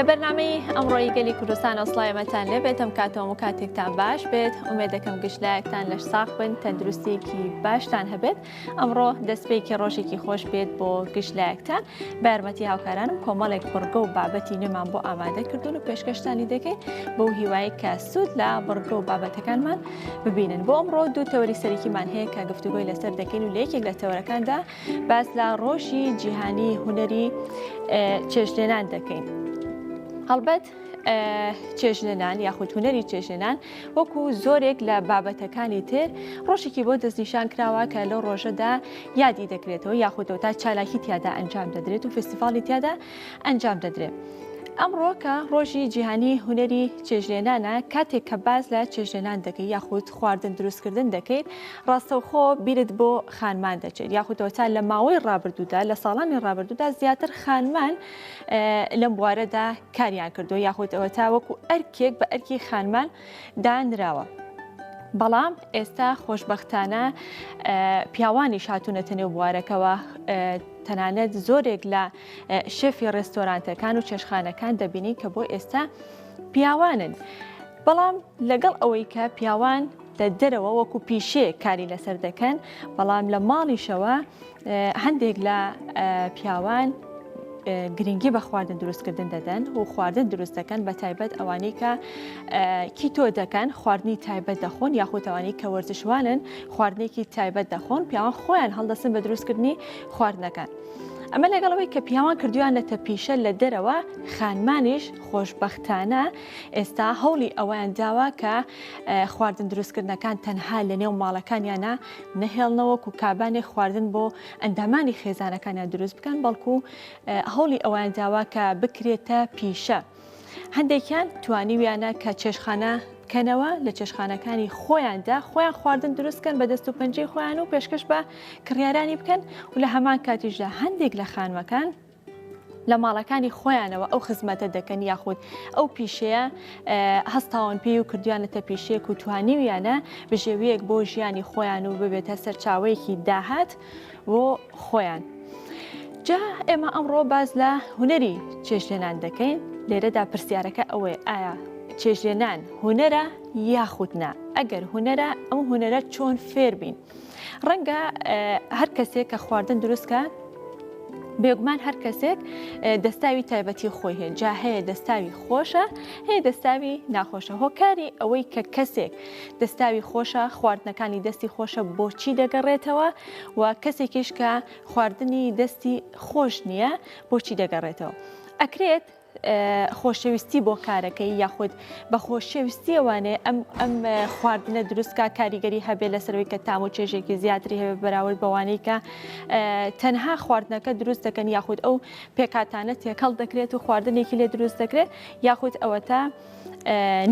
لبرنامه ئەمڕۆی گەلی کوردستان ئەسڵایەمەتان لێبێتم کاتەوە و کاتێکتان باش بێت ئومێدەکەم گشتلایەکتان لەش ساق بن تەندروستێکی باشتان هەبێت ئەمڕۆ دەستپێکی ڕۆژێکی خۆش بێت بۆ گشتلایەکتان بە یارمەتی هاوکارانم کۆمەڵێک بڕگە و بابەتی نوێمان بۆ ئامادە کردوون و پێشکەشتانی دەکەین بەو هیوایی کە سوود لە بڕگە و بابەتەکانمان ببینن بۆ ئەمڕۆ دوو تەوەری سەرەکیمان هەیە کە گفتوگۆی لەسەر دەکەین و لە یەکێک لە تەوەرەکاندا باس لە ڕۆژی جیهانی هونەری چێژلێنان دەکەین. هەڵبەت چێژلێنان یاخود هونەری چێژلێنان وەکو زۆرێک لە بابەتەکانی تر ڕۆژێکی بۆ دەستنیشان کراوە کە لەو ڕۆژەدا یادی دەکرێتەوە یاخودەوە تا چالاکی تیادا ئەنجام دەدرێت و فستیڤاڵی تیادا ئەنجام دەدرێت. ئەمڕۆ کە ڕۆژی جیهانی هونەری چێژلێنانە کاتێک کە باز لە چێژلێنان دەکەی یاخود خواردن دروستکردن دەکەیت ڕاستەوخۆ بیرت بۆ خانمان دەچێت یاخودەوە تا لە ماوەی ڕابردوودا لە ساڵانی ڕابردوودا زیاتر خانمان لەم بوارەدا کاریان کردو یاخود ئەوە تا وەکو ئەرکێک بە ئەرکی خانمان دانراوە. بەڵام ئێستا خۆشبەختانە پیاوانی هاتوونەتە نێو بوارەکەەوە تەنانەت زۆرێک لە شێفی ڕێستۆرانتەکان و چێشخانەکان دەبینی کە بۆ ئێستا پیاوانن. بەڵام لەگەڵ ئەوەی کە پیاوان لە دەرەوە وەکو پیشێ کاری لەسەر دەکەن بەڵام لە ماڵیشەوە هەندێک لە پیاوان گرنگی بە خواردن دروستکردن دەدەن و خواردن دروست دەکەن بە تایبەت ئەوانەی کە کیتۆ دەکەن خواردنی تایبەت دەخۆن یاخود ئەوانەی کە وەرزشوانن خواردنێکی تایبەت دەخۆن پیاوان خۆیان هەڵدەستن بە دروستکردنی خواردنەکان. ئەمە لەگەڵەوەی کە پیاوان کردویان لە تەپیشە لە دەرەوە خانمانیش خۆشبەختانە ئێستا هەوڵی ئەویان داوا کە خواردن دروستکردنەکان تەنها لە نێو ماڵەکانیانە نەهێڵنەوەک و کابانێک خواردن بۆ ئەندامانی خێزانەکانیان دروست بکەن بەڵکو هەوڵی ئەویان داوا کە بکرێتە پیشە. هەندێکیان توانیویانە کە چێشخانە کەنەوە لە چێشخانەکانی خۆیاندا خۆیان خواردن دروستکەن بە دەست و پەنجەی خۆیان و پێشکەش بە کڕیارانی بکەن و لە هەمان کاتیشدا هەندێک لە خانمەکان لە ماڵەکانی خۆیانەوە ئەو خزمەتە دەکەن یاخود ئەو پیشەیە هەستاوان پێی و کردویانەتە پیشەیەک و توانیویانە بژێویەک بۆ ژیانی خۆیان و ببێتە سەرچاوەیەکی داهات بۆ خۆیان. جا ئێمە ئەمڕۆ باز لە هونەری چێژلێنان دەکەین لێرەدا پرسیارەکە ئەوەیە ئایا چێژلێنان هونەرە یاخودنا ئەگەر هونەرە ئەم هونەرە چۆن فێر بین. ڕەنگە هەر کەسێک کە خواردن دروستکە بێگومان هەر کەسێک دەستاوی تایبەتی خۆی هەیە جا هەیە دەستاوی خۆشە هەیە دەستاوی ناخۆشە هۆکاری ئەوەی کە کەسێک دەستاوی خۆشە خواردنەکانی دەستی خۆشە بۆچی دەگەڕێتەوە و کەسێکیش کە خواردنی دەستی خۆش نییە بۆچی دەگەڕێتەوە. ئەکرێت خۆشەویستی بۆ کارەکەی یاخود بە خۆشەویستی ئەوانێ ئەم خواردنە دروستکە کاریگەری هەبێ لەسەرەوەی کە تام و چێژێکی زیاتری هەبێ بەراورد بەوانەی کە تەنها خواردنەکە دروست دەکەن یاخود ئەو پێکاتانە تێکەڵ دەکرێت و خواردنێکی لێ دروست دەکرێت یاخود ئەوە تا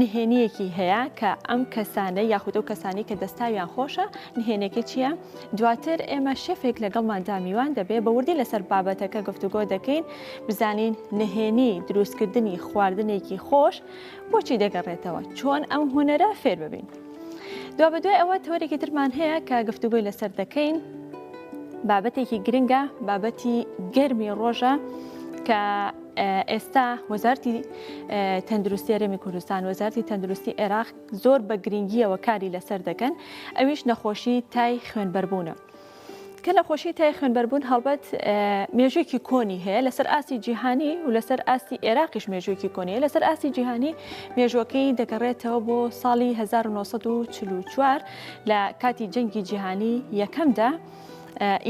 نهێنیەکی هەیە کە ئەم کەسانە یاخود ئەو کەسانی کە دەستاویان خۆشە نهێنێکی چییە؟ دواتر ئێمە شێفێک لەگەڵمان دامیوان دەبێ بە وردی لەسەر بابەتەکە گفتوگۆ دەکەین بزانین نهێنی دروستکردنی خواردنێکی خۆش بۆچی دەگەڕێتەوە چۆن ئەم هونەرە فێر ببین. دوا بەدوای ئەوە تەوەرێکی ترمان هەیە کە گفتوگۆی لەسەر دەکەین بابەتێکی گرنگە بابەتی گەرمی ڕۆژە کە ئێستا وەزارەتی تەندروستی هەرێمی کوردستان وەزارەتی تەندروستی عێراق زۆر بە گرنگیەوە کاری لەسەر دەکەن ئەویش نەخۆشی تای خوێنبەربوونە. کە نەخۆشی تای خوێنبەربوون هەڵبەت مێژوویەکی کۆنی هەیە لەسەر ئاسی جیهانی و لەسەر ئاستی عێراقیش مێژوویەکی کۆنیە لەسەر ئاسی جیهانی مێژوەکەی دەگەڕێتەوە بۆ ساڵی 1944 لە کاتی جەنگی جیهانی یەکەمدا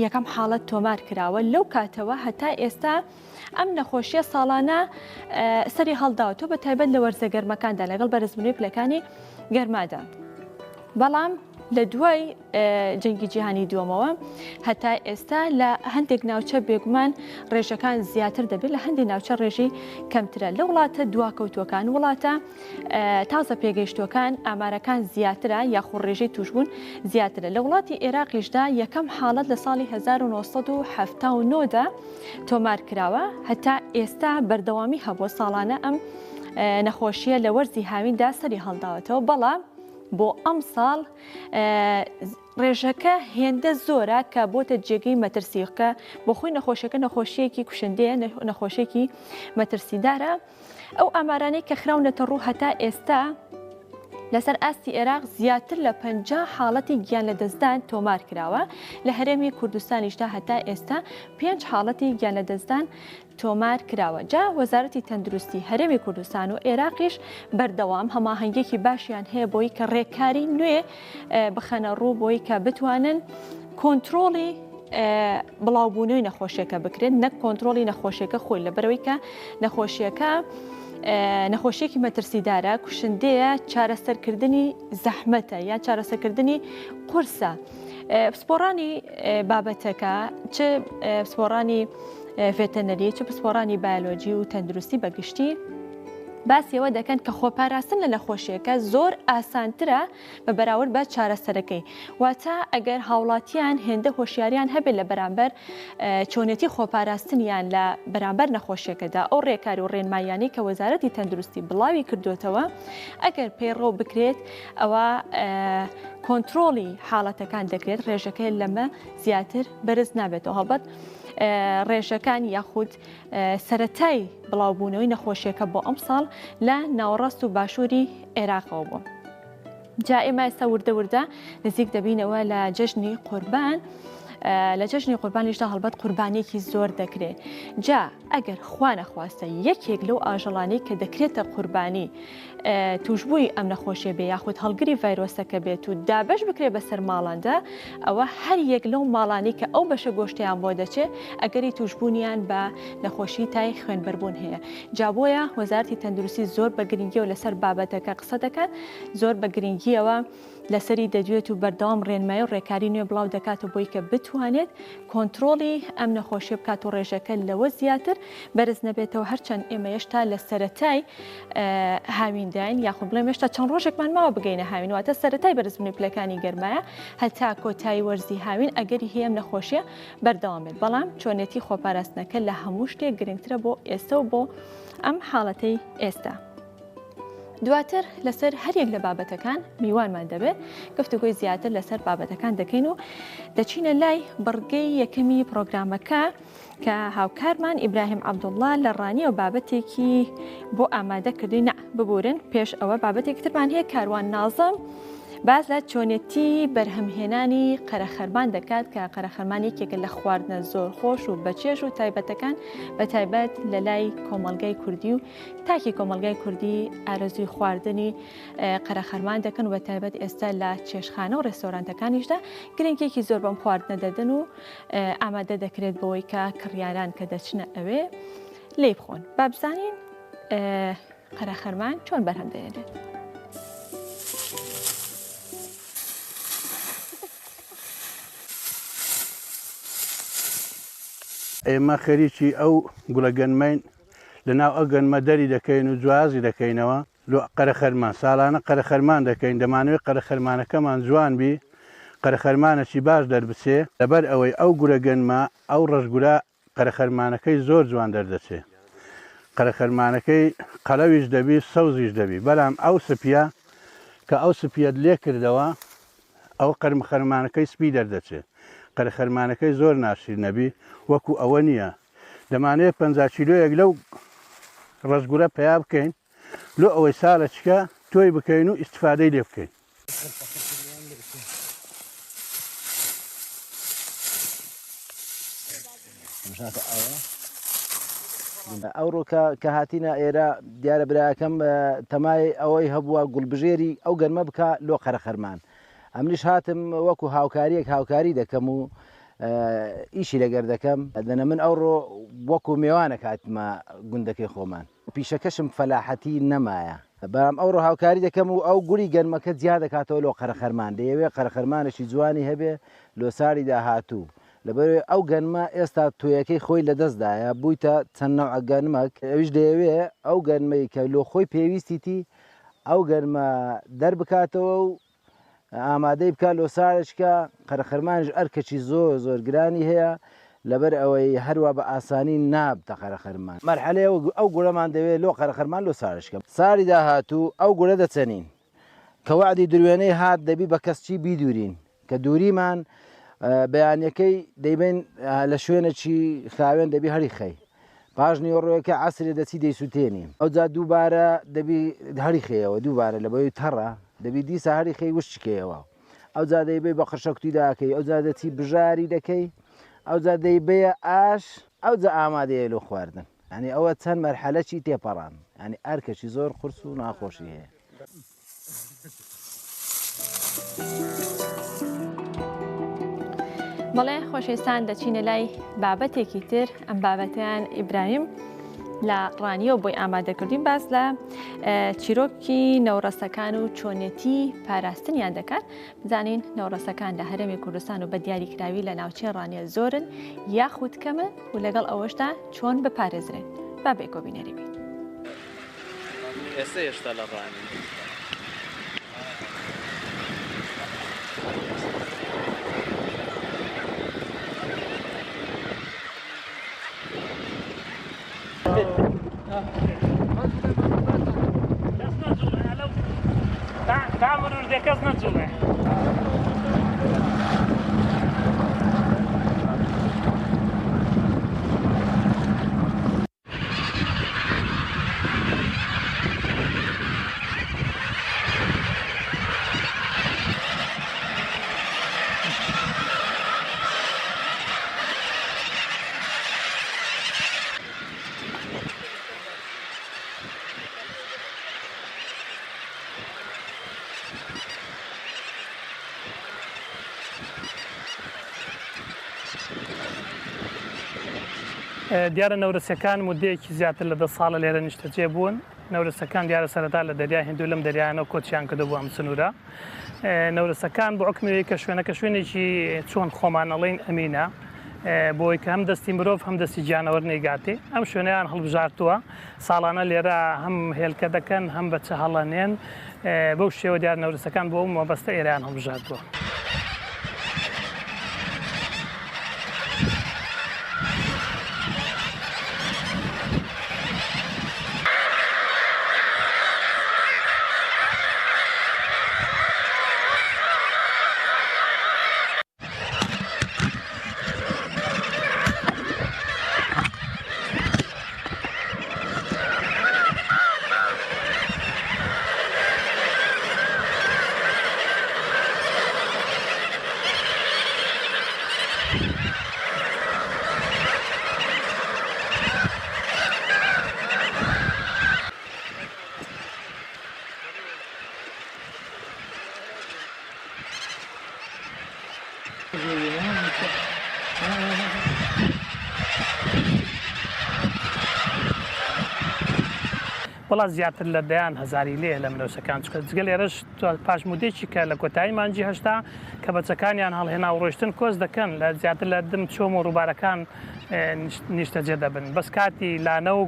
یەکەم حاڵەت تۆمار کراوە لەو کاتەوە هەتا ئێستا ئەم نەخۆشیە ساڵانە سەری هەڵداوەوە بە تایبەت لە وەرزە گەرمەکاندا لەگەڵ بەرزبوونی پلەکانی گەرمادا. بەڵام لە دوای جەنگی جیهانی دووەمەوە هەتا ئێستا لە هەندێک ناوچە بێگومان ڕێژەکان زیاتر دەبێت لە هەندێک ناوچە ڕێژی کەمترە لە وڵاتە دواکەوتوەکان وڵاتە تازە پێگەیشتوەکان ئامارەکان زیاترە یاخود ڕێژەی توشبوون زیاترە. لە وڵاتی عێراقیشدا یەکەم حاڵەت لە ساڵی 1970دا تۆمار کراوە هەتا ئێستا بەردەوامی هەبووە ساڵانە ئەم نەخۆشیە لە وەرزی هاویندا سەری هەڵداوەتەوە. بەڵام بۆ ئەم ساڵ ڕێژەکە هێندە زۆرە کە بۆتە جێگەی مەترسیقە بۆ خۆی نەخۆشیەکە نەخۆشیەکی کوشندەیە نەخۆشیێکی مەترسیدارە ئەو ئامارانەی کە خراونەتە ڕوو هەتا ئێستا لەسەر ئاستی عێراق زیاتر لە 50 حاڵەتی گیان لە دەستدان تۆمار کراوە لە هەرێمی کوردستانیشدا هەتا ئێستا 5 حاڵەتی گیان لە دەستدان تۆمار کراوە. جا وەزارەتی تەندروستی هەرێمی کوردستان و عێراقیش بەردەوام هەماهەنگێکی باشیان هەیە بۆی کە ڕێککاری نوێ بخەنە ڕوو بۆی کە بتوانن کۆنتترۆڵی بڵاوبوونەوەی نەخۆشیەکە بکرێت نەک کۆنتترۆلی نەخۆشیەکە خۆی لەبەرەوەی کە نەخۆشیەکە نەخۆشیەکی مەترسیدارە کوشندەیە چارەسەرکردنی زەحمەتە یا چارەسەرکردنی قورسە. پسپۆڕانی بابەتەکە چ پسپۆڕانی ڤێتەنەری چ پسپۆڕانی بایۆلۆجی و تەندروستی بەگشتی باسیەوە دەکەن کە خۆپاراستن لە نەخۆشیەکە زۆر ئاسانترە بە بەراورد بە چارەسەرەکەی. واتە ئەگەر هاوڵاتیان هێندە هۆشیاریان هەبێت لە بەرامبەر چۆنێتی خۆپاراستنیان لە بەرامبەر نەخۆشیەکەدا ئەو ڕێکاری و ڕێنمایانی کە وەزارەتی تەندروستی بڵاوی کردوتەوە ئەگەر پێڕۆ بکرێت ئەوە کۆنتترۆلی حاڵەتەکان دەکرێت ڕێژەکەی لەمە زیاتر بەرز نابێتەوە. هەڵبەت ڕێژەکان یاخود سەرەتای بڵاوبوونەوەی نەخۆشیەکە بۆ ئەم ساڵ لە ناوەڕاست و باشووری عێراقەوە بوو. جا ئێمە ئێستا وردە نزیک دەبینەوە لە جەژنی قوربان. لە جەژنی قوربانیشدا هەڵبەت قوربانێکی زۆر دەکرێت. جا ئەگەر خوا نەخواستە یەکێک لەو ئاژەڵانەی کە دەکرێتە قوربانی توشببووی ئەم نەخۆشیە بێ یاخود هەڵگری ڤایرۆسەکە بێت و دابش بکرێت بەسەر ماڵاندا ئەوە هەر یەک لەو ماڵانی کە ئەو بەشە گۆشتیان بۆ دەچێت ئەگەری توشببوونیان بە نەخۆشی تای خوێنبەربوون هەیە. جا بۆیە وەزارەتی تەندروستی زۆر بە گرنگیەوە لەسەر بابەتەکە قسە دەکات زۆر بە گرنگیەوە لەسەری دەدوێت و بەردەوام ڕێنمایی و ڕێکاری نوێ بڵاو دەکات و بۆی کە بتوانێت کۆنتترۆلی ئەم نەخۆشیە بکات و ڕێژەکە لەوە زیاتر بەرز نەبێتەوە. هەرچەند ئێمە هێشتا لە سەرەتای هاوینداین یاخود بڵێم هێشتا چەند ڕۆژێکمان ماوە بگەینە هاوین واتە سەرەتای بەرزبوونی پلەکانی گەرمایە هەتا کۆتایی وەرزی هاوین ئەگەری هەیە نەخۆشیە بەردەوامێت. بەڵام چۆنێتی خۆپاراستنەکە لە هەموو شتێک گرنگترە بۆ ئێستا و بۆ ئەم حاڵەتەی ئێستا. دواتر لەسەر هەرێک لە بابەتەکان میوانمان دەبێت گفتوگۆی زیاتر لەسەر بابەتەکان دەکەین و دەچینە لای بڕگەی یەکەمی پرۆگرامەکە کە هاوکارمان ئیبراهیم عەبدوڵڵا لە ڕانی و بابەتێکی بۆ ئامادەکردی ببورن. پێش ئەوە بابەتێکی ترمان هەیە کاروان نازم باز لە چۆنێتی بەرهەمهێنانی قەرەخەرمان دەکات کە قەرەخەرمان یەکێکە لە خواردنە زۆر خۆش و بەچێژ و تایبەتەکان بە تایبەت لە لای کۆمەلگای کوردی و تاکی کۆمەلگای کوردی ئارەزوی خواردنی قەرەخەرمان دەکەن و بە تایبەت ئێستا لە چێشخانە و ڕێستۆرانتەکانیشدا گرنگێکی زۆر بەم خواردنە دەدەن و ئامادە دەکرێت بەوەی کە کڕیاران کە دەچنە ئەوێ لێ بخۆن. با بزانین قەرەخەرمان چۆن بەرهەم دەهێنێت. ئێمە خەریکی ئەو گوڵەگەنمەین لەناو ئەو گەنمە دەری دەکەین و جوازی دەکەینەوە قەرەخەرمان ساڵانە قەرەخەرمان دەکەین دەمانوێت قەرەخەرمانەکەمان جوان بی قەرەخەرمانەکی باش دەربچێ لەبەر ئەوەی ئەو گورەگەنمە ئەو ڕەشگورە قەرەخەرمانەکەی زۆر جوان دەردەچێ قەرەخەرمانەکەی قەلەویش دەبی سەوزیش دەبی بەڵام ئەو سپیە کە ئەو سپیەت لێ کردەوە ئەو قەرمخەرمانەکەی سپی دەردەچێت قەرەخەرمانەکەی زۆر ناشیر نەبی وەکو ئەوە نییە دەمانێت 50 کیلۆیەک لەو ڕەشگورە پیا بکەین لۆ ئەوەی ساڵە چکە تۆی بکەین و ئیستفادەی لێ بکەین. ئەوڕۆ کە هاتیینە ئێرە دیارە براکەم تەمای ئەوەی هەبووە گوڵبژێری ئەو گەرمە بکە لۆ قەرەخەرمان ئەمریش هاتم وەکو هاوکاری دەکەم و ئیشی لەگەر دەکەم دەنە من ئەوڕۆ وەکو میێوانە کاتمە گوندەکەی خۆمان پیشەکەشم فەلاحەتی نەمایە بەڵام ئەوڕۆ هاوکاری دەکەم و ئەو گوڵی گەرمەکە جیا دەکاتەوە لۆ قەرەخەرمان دەیەوێت قەرەخەرمانێکی جوانی هەبێ لۆ ساڵی داهاتوو لەبەر ئەو گەنمە ئێستا تۆیەکەی خۆی لەدەستدایە بوویتە چەند نەوع گەنمەک ئەویش دەیەوێت ئەو گەنمەی کە لۆ خۆی پێویستیتی ئەو گەنمە دەربکاتەوە و ئامادەی بکات لۆ ساڵێککە قەرەخەرمانش ئەرکەی زۆر گرانی هەیە لەبەر ئەوەی هەروە بە ئاسانی نابتە قەرەخەرمان مەرحەلەیە ئەو گوڵەمان دەوێت لۆ قەرەخەرمان لۆ ساڵشکە ساڵی داهاتوو ئەو گوڵە دەچەنین کە وعدی دروێنەی هات دەبی بە کەسچی بیدورین کە دووریمان بەیانەکەی دەیبین لە شوێنێکی خاوێن دەبی هەری خەی پاش نیوەڕۆیەکە عەسرێ دەچی دەیسووتێنی ئەوجا دووبارە دەبی هەری خێەوە دووبارە لە بەوەی تەڕە دەبی دیسە هەری خەی وشتکەوە ئەوجا دەیبێ بە قەشەکتی داکەی ئەوجا دەچی بژاری دەکەی ئەوجا دەیبەیە ئاش ئەوجا ئامادەیە لۆ خواردن ینی ئەوە چەند مەرحەلەی تێپەڕان ینی ئەرکەشی زۆر قورس و ناخۆشی هەیە. بەڵێ خۆشەویستان دەچینە لای بابەتێکی تر ئەم بابەتیان ئیبراهیم لە ڕانیەوە بۆی ئامادەکردین باس لە چیرۆکی نەوڕەستەکان و چۆنێتی پاراستنیان دەکات. بزانین نەوڕەستەکان لە هەرێمی کوردستان و بە دیاریکراوی لە ناوچەی ڕانیە زۆرن یاخود کەمن و لەگەڵ ئەوەشدا چۆن بپارێزرێن. با بێکۆبینەری بین. ئێستا هێشتا لە ڕانی تعمل ردكاز نجومه دیارە نەورەسەکان مودەیەکی زیاتر لە 10 ساڵە لێرە نیشتەجێ بوون. نەورەسەکان دیارە سەرەتا لە دەریای هیندو لەم دەریانە کۆچیان کردبوو ئەم سنوورە. نەورەسەکان بۆ حکمەوەی کە شوێنەکە شوێنێکی چۆن خۆمانەڵین ئەمینە بۆی کە هەم دەستی مرۆڤ هەم دەستی گیانەوەر نێگاتێ ئەم شوێنەیان هەڵبژارتووە ساڵانە لێرە هەم هێلکە دەکەن هەم بەچە هەڵەنێن بەو شێوە دیار نەورەسەکان بۆ مەبەستە ئێرەیان هەڵبژارتووە. وڵات زیاتر لە دەیان هەزاری لێ لە منەوسەکان چکە جگەل ئێرەش پاشمودێکی کە لە کۆتایی مانجی هەشتا کە بەچەکانیان هەڵهێنا و ڕۆشتن کۆز دەکەن لە زیاتر لە دم چۆم و ڕووبارەکان نیشتەجێ دەبن بەس کاتی لانە و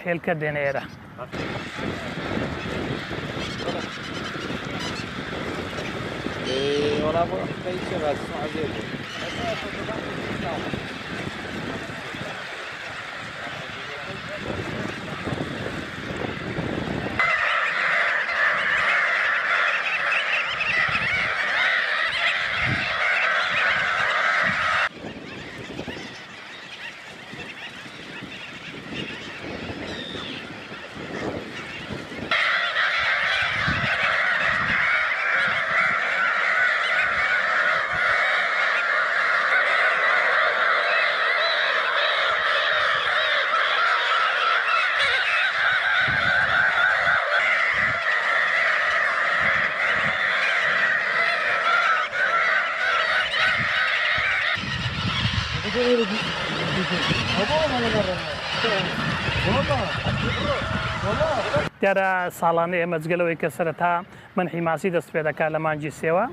هێلکە دێنە ئێرە. دیارە ساڵانە ئێمە جگەلەوەی کە سەرەتا منحی ماسی دەست پێ دەکات لە مانجی سێوە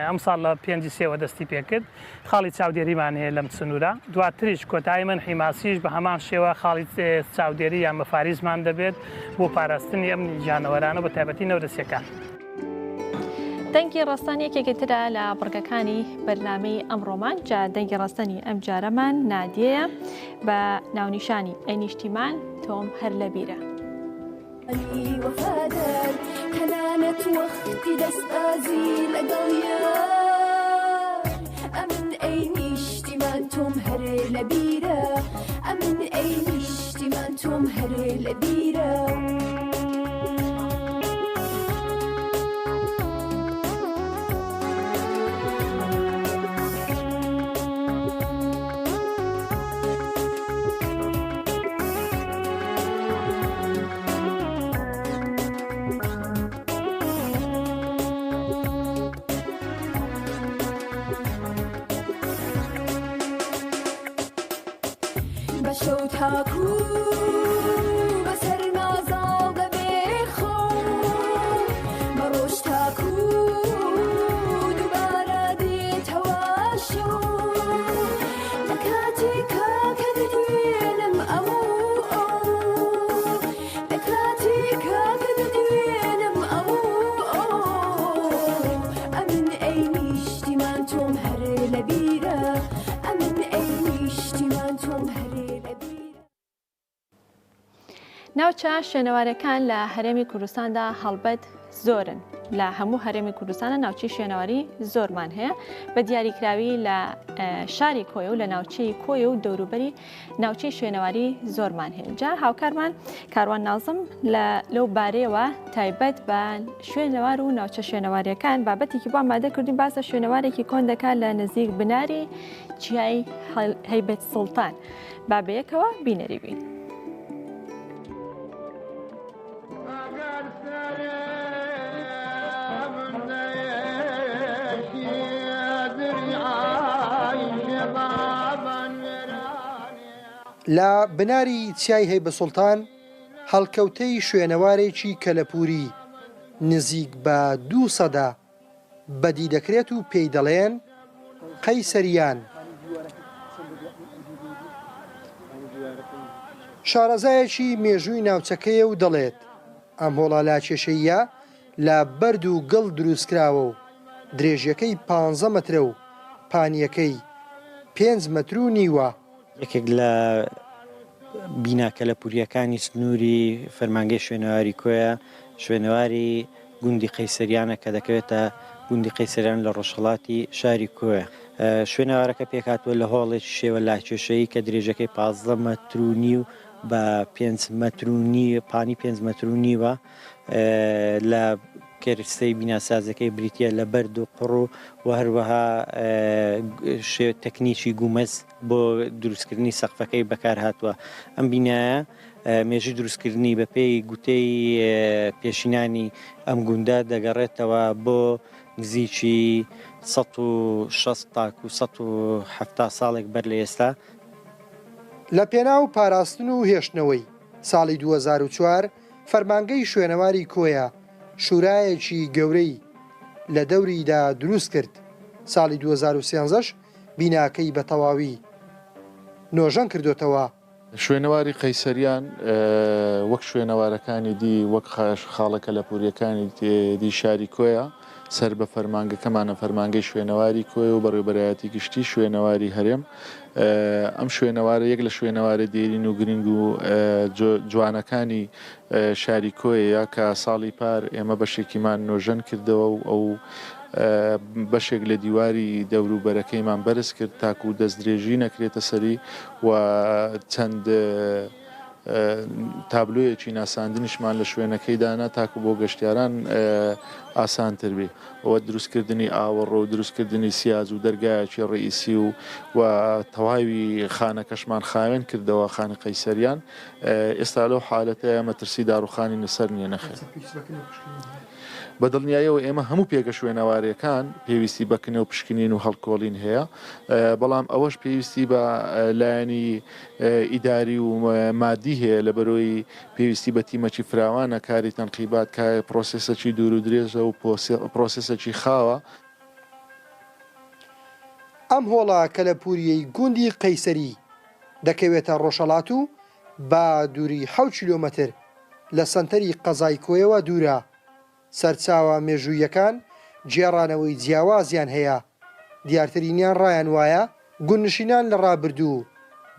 ئەم ساڵ لە 5 سێوە دەستی پێکرد خاڵی چاودێریمان هەیە لەم سنوورە دواتریش کۆتایی منحی ماسیش بە هەمان شێوە خاڵی چاودێری یان مەفاریزمان دەبێت بۆ پاراستنی ئەم گیانەوەرانە بە تایبەتی نەورەسیەکان. دەنگی ڕستان یەکێکی ترە لە بڕگەکانی بەرنامەی ئەمڕۆمان جا دەنگی ڕستنی ئەم جارەمان نادیەیە بە ناونیشانی ئەینیشتیمان تۆم هەر لە بیرە. وفادار كنانت وقتي دستازي لقليار أمن أي نشتي ما توم هر لبيرة أمن أي تۆم هەرێ لە بیرە بەشەو تاکو بەسەر نازاڵ دەبێ خۆ بەڕۆژ تاکو دووبارە دێتەوە شەو لە کاتێکا کە دەدوێنم ئەوە لە کاتێکا کە دەدوێنم ئەوە ئەمن ئەی نیشتیمان تۆم هەرێ لە بیرە ئەمن ئەی نیشتیمان تۆم هەرێ ناوچە شوێنەوارەکان لە هەرێمی کوردستاندا هەڵبەت زۆرن لە هەموو هەرێمی کوردستانە ناوچەی شوێنەواری زۆرمان هەیە بە دیاریکراوی لە شاری کۆیە و لە ناوچەی کۆیە و دەوروبەری ناوچەی شوێنەواری زۆرمان هەیە جا هاوکارمان کاروان نازم لەو بارەیەوە تایبەت بە شوێنەوار و ناوچە شوێنەواریەکان بابەتێکی بۆ ئامادە کردین باسە شوێنەوارێکی کۆن دەکات لە نزیک بناری چیای هەیبەت سوڵتان بابەیەکەوە بینەری بین. لە بناری چیای هەیبە سوڵتان هەڵکەوتەی شوێنەوارێکی کەلەپوری نزیک بە 200 بەدی دەکرێت و پێی دەڵێن قەیسەریان. شارەزایەکی مێژووی ناوچەکەیە و دەڵێت ئەم هۆڵا لاکێشەیە لە بەرد و گەڵ دروستکراوە و درێژیەکەی 15 مەترە و پانیەکەی 5 مەتر و نیوە. یەکێک لە بیناکە لە پوریەکانی سنووری فەرمانگەی شوێنەواری کۆیە شوێنەواری گوندی قەیسەریانە کە دەکەوێتە گوندی قەیسەریان لە ڕۆژهەڵاتی شاری کۆیە. شوێنەوارەکە پێکهاتووە لە هۆڵێکی شێوە لاکێشەیی کە درێژەکەی 15 مەتر و نیو بە 5 مەتر و نیو پانی 5 مەتر و نیوە لە کێرستەی بیناسازەکەی بریتە لە بەرد و قڕ و هەروەها تەکنیکی گومەز بۆ دروستکردنی سەقفەکەی بەکار هاتووە. ئەم بینایە مێژی دروستکردنی بە پێی گوتەی پێشینانی ئەم گوندە دەگەڕێتەوە بۆ نزیکی 160 تاک و 170 ساڵێک بەر لە ئێستا. لە پێناو پاراستن و هێشتنەوەی ساڵی 2004 فەرمانگەی شوێنەواری کۆیە شورایەکی گەورەی لە دەوریدا دروست کرد. ساڵی 2013ش بیناکەی بە تەواوی نۆژەن کردوتەوە. شوێنەواری قەیسەریان وەک شوێنەوارەکانی دی وەک خاڵەکە لە پوریەکانی دی شاری کۆیە سەر بە فەرمانگەکەمانە فەرمانگەی شوێنەواری کۆی و بەڕێوەبەرایەتی گشتی شوێنەواری هەرێم. ئەم شوێنەوارە یەک لە شوێنەوارە دێرین و گرنگ و جوانەکانی شاری کۆیە کە ساڵی پار ئێمە بەشێکیمان نۆژەن کردەوە و ئەو بەشێک لە دیواری دەوروبەرەکەیمان بەرز کرد تاکو و دەستدرێژی نەکرێتە سەری و چەند تابلۆیەکی ناساندنیشمان لە شوێنەکەیدانا تاکو بۆ گەشتیاران ئاسانتر بێ. ئەوە دروستکردنی ئاوەڕۆ و دروستکردنی سیاز و دەرگایەکی ڕئیسی و تەواوی خانەکەشمان خاوێن کردەوە خانە قەیسەریان. ئێستا لەو حالەتە مەترسی داڕوخانی نەسەر نییە نەخێت. بەدڵنیایەوە ئێمە هەموو پێگە شوێنەوارەکان پێویستی بەکنە و پشکنین و هەڵکۆڵین هەیە، بەڵام ئەوەش پێویستی بە لایەنی ئیداری و مادی هەیە لە بەرۆی پێویستی بە تیمەکی فراوانە کاری تەنقیبات کە پرۆسسێکی دوور و درێژە و پرۆسسێکی خاوە. ئەم هۆڵە کە لە پوریەی گوندی قەیسەری دەکەوێتە ڕۆژهەڵات و با دووری 7 کیلۆمەتر لە سەنتەری قەزای کۆیەوە دوورە. سەرچاوە مێژوویەکان جێڕانەوەی جیاوازیان هەیە، دیارترینیان ڕایان وایە گوندنشینان لە ڕابردوو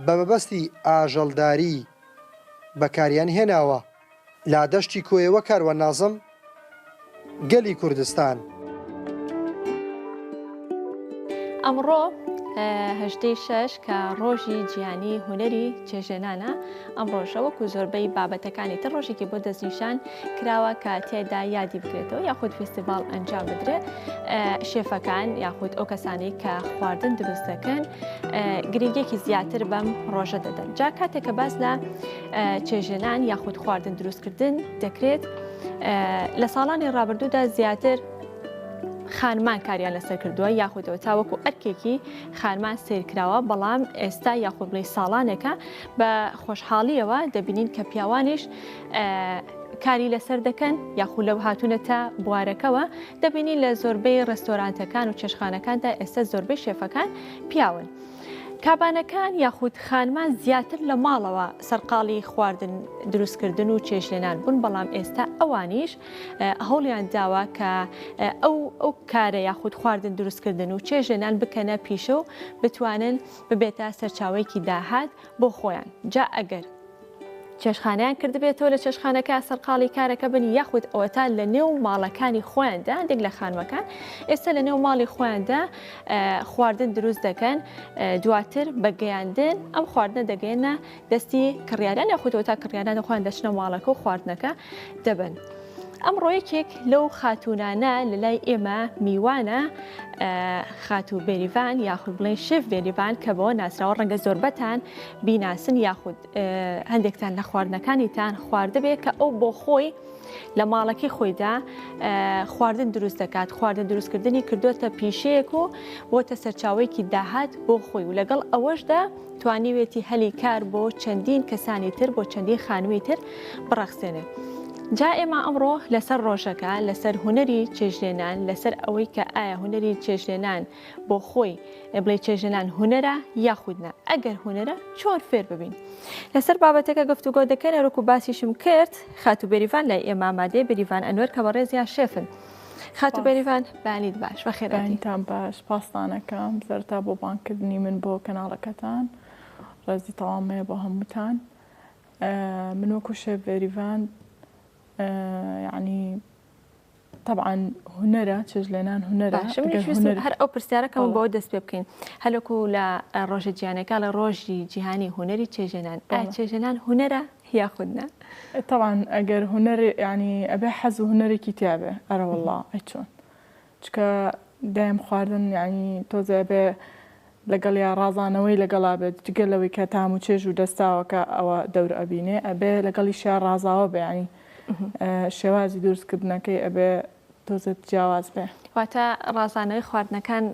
بە مەبەستی ئاژەڵداری بەکاریان هێناوە. لا دەشتی کۆیەوە کاروان نازم گەلی کوردستان. ئەمڕۆ هەژدەی شەش کە ڕۆژی جیانی هوەری چێژێنانە ئەم ڕۆژە وەکو زۆربەی بابەتەکانی تر ڕۆژێکی بۆ دەستنیشان کراوە کە تێدا یادی بکرێتەوە یاخود فستیڤال ئەنجام بدرێت شێفەکان یاخود ئەو کەسانی کە خواردن دروست دەکەن گرنگێکی زیاتر بەم ڕۆژە دەدەن. جا کاتێک کە باس لە چێژێنان یاخود خواردن دروستکردن دەکرێت لە ساڵانی ڕابردوودا زیاتر خانمان کاریان لەسەر کردووە یاخودەوە تاوەکو ئەرکێکی خانمان سیرکراوە بەڵام ئێستا یاخود بڵێ ساڵانێکە بە خۆشحاڵیەوە دەبینین کە پیاوانیش کاری لەسەر دەکەن یاخود لەو هاتوونەتە بوارەکەوە دەبینین لە زۆربەی ڕێستۆرانتەکان و چێشخانەکاندا ئێستا زۆربەی شێفەکان پیاون. کابانەکان یاخود خانمان زیاتر لە ماڵەوە سەرقاڵی خواردن دروستکردن و چێژلێنان بوون بەڵام ئێستا ئەوانیش هەوڵیان داوە کە ئەو کارە یاخود خواردن دروستکردن و چێژێنان بکەنە پیشە و بتوانن ببێتە سەرچاوەیەکی داهات بۆ خۆیان. جا ئەگەر چێشخانەیان کردبێتەوە لە چێشخانەکە سەرقاڵی کارەکە بن یاخود ئەوەتا لە نێو ماڵەکانی خۆیاندا هەندێک لە خانوەکان ئێستا لە نێو ماڵی خۆیاندا خواردن دروست دەکەن دواتر بەگەیاندن ئەم خواردنە دەگەێنە دەستی کڕیاران یاخودەوە تا کڕیاران خۆیان دەچنە ماڵەکە و خواردنەکە دەبن. ئەمڕۆیەکێک لەو خاتونانە لە لای ئێمە میوانە خاتو بێریڤان یاخود بڵێن شێف بێریڤان کە بۆ ناسراوە ڕەنگە زۆربەتان بیناسن یاخود هەندێکتان لە خواردنەکانیتان خواردبێ کە ئەو بۆ خۆی لە ماڵەکەی خۆیدا خواردن دروست دەکات خواردن دروستکردنی کردوتە پیشەیەک و بۆتە سەرچاوەیەکی داهات بۆ خۆی و لەگەڵ ئەوەشدا توانیوێتی هەلی کار بۆ چەندین کەسانی تر بۆ چەندین خانووی تر بڕەخسێنێت. جا ئێمە ئەمڕۆ لەسەر ڕۆژەکە لەسەر هوەری چێژلێنان لەسەر ئەوەی کە ئایا هوەری چێژلێنان بۆ خۆی بڵێ چێژلێنان هوەرە یاخودنا ئەگەر هوەرە چۆن فێر ببین. لەسەر بابەتەکە گفتوگۆ دەکەن ئەرۆکو باسیشم کرد خاتو بێریڤان لای ئێمە ئامادەیە بێریڤان ئەنوەر کە بە ڕێزیان شێفن. خاتو بێریڤان بانیت باش بەخێرانتان باش پاسدانەکەم زەرتا بۆ بانکردنی من بۆ کەناڵەکەتان ڕێزی تەوامەیە بۆ هەمووتان. من وەکو شێف بێریڤان يعني طبعا هنرة چێژلێنان هنرە هەر ئەو پرسیارەکەم بۆ دەست پێ بکەین هەلوەکو لە ڕۆژە جیانەکە لە ڕۆژی جیهانی هوەری چێژێنان چێژێنان هوەرە یاخودنا طبعا ئەگەر هوەر يعني ئەبێ حەز و هوەرێکی تیاابێ ئەرە والله ئەی چۆن چکە دایم خواردن يعني تۆزە بێ لەگەڵ یا ڕازانەوەی لەگەڵا بێت جگەلەوەی کە تام و چێژ و دەستاوەکە ئەوە دەور ئەبینێ ئەبێ لەگەڵی شیا ڕازاوە بێ ینی شێوازی دروستکردنەکەی ئەبێ تۆزت جیاواز بێ واتە ڕازانەوەی خواردنەکان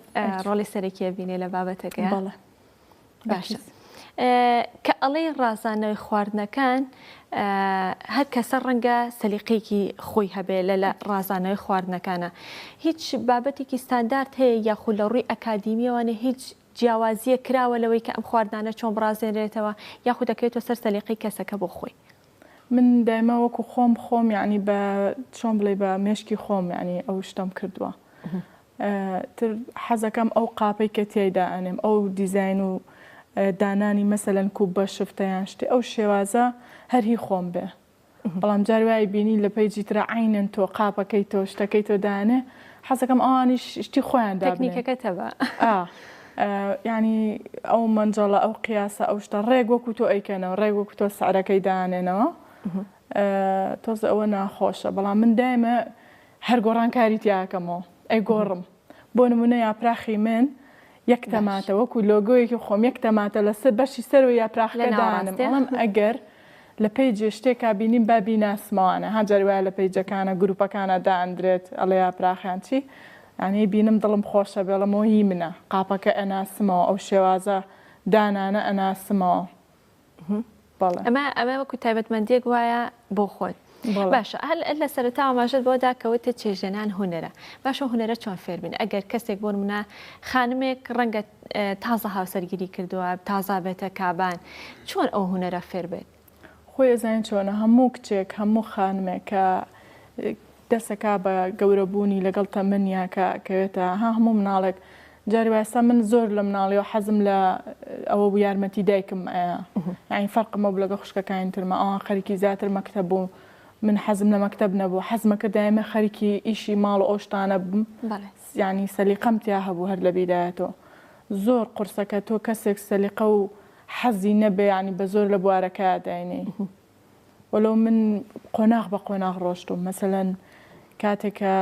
ڕۆڵی سەرەکیە بینێ لە بابەتەکە بەڵێ باشە کە ئەڵێ ڕازانەوەی خواردنەکان هەر کەسە ڕەنگە سەلیقەیەکی خۆی هەبێ لە ڕازانەوەی خواردنەکانە هیچ بابەتێکی ستاندارد هەیە یاخود لە ڕووی ئەکادیمیەوەنە هیچ جیاوازیە کراوە لەوەی کە ئەم خواردانە چۆن بڕازێنرێتەوە یاخود دەکەوێتەوە سەر سەلیقەی کەسەکە بۆ خۆی. من دایما وەکو خۆم ینی بە چۆن بڵێ بە مێشکی خۆم ینی ئەو شتم کردووە تر حەزەکەم ئەو قاپەی کە تێیدا ئەنێم ئەو دیزاین و دانانی مەسەلەن کوب بە شفتەیان شتی ئەو شێوازە هەرهی خۆم بێ بەڵام جار وای بینی لە پەیجی ترە عینن تۆ قاپەکەی تۆ شتەکەی تۆ دانێ حەزەکەم ئەوانی شتی خۆیان تەکنیکەکەتە بە ینی ئەو منجەڵە ئەو قیاسە ئەو شتە ڕێک وەکو تۆ ئەیکەنەوە ڕێک وەکو تۆ سعرەکەی دانێنەوە تۆزە ئەوە ناخۆشە بەڵام من دایمە هەر گۆڕانکاری تیاکەمەوە ئەی گۆڕم بۆ نمونە یاپراخی من یەک تەماتە وەکو لۆگۆیەکی خۆم یەک تەماتە لەسەر بەشی سەر و یاپراخەکە دانم بەڵام ئەگەر لە پەیجێ شتێکا بینیم بابی ناسمەوانە هەجار وایە لە پەیجەکانە گروپەکانە دائەندرێت ئەڵێ یاپراخیان چی یعنی بینم دڵم خۆشە بێڵەمەوە هی منە قاپەکە ئەناسمەوە ئەو شێوازە دانانە ئەناسمەوە ئەمە وەکو تایبەتمەندێک وایە بۆ خۆت باشە هەل لە سەرەتا ئاماژەت بۆ داکەوتە چێژێنان هوەرە باشە هوەرە چۆن فێربین ئەگەر کەسێک بۆ منە خانمێک ڕەنگە تازە هاوسەرگیری کردووە تازا بێتە کابان چۆن ئەو هوەرە فێر بێت خۆی ئەزانین چۆنە هەموو کچێک هەموو خانمێک کە دەسەکا بە گەورەبوونی لەگەڵ تەمەنیا کەوێتە هەموو مناڵێک جاری وایستا من زۆر لە مناڵی و حەزم لە ئەوە بوو یارمەتی دایکم یعنی فەرقمە بوو لەگە خوشکەکانی ترمە ئەوان خەریکی زیاتر مەکتەب بوو من حەزم لە مەکتەب نەبوو حەزمەکە دایمە خەریکی ئیشی ماڵ و ئەو شتانە بووم یعنی سەلیقەم تیا هەبوو هەر لە بیدایەتەوە زۆر قورسەکە تۆ کەسێک سەلیقە و حەزی نەبێ ینی بە زۆر لە بوارەکە داینێ وەلو من قۆناغ بە قۆناغ ڕۆشتم مەسەلەن کاتێکە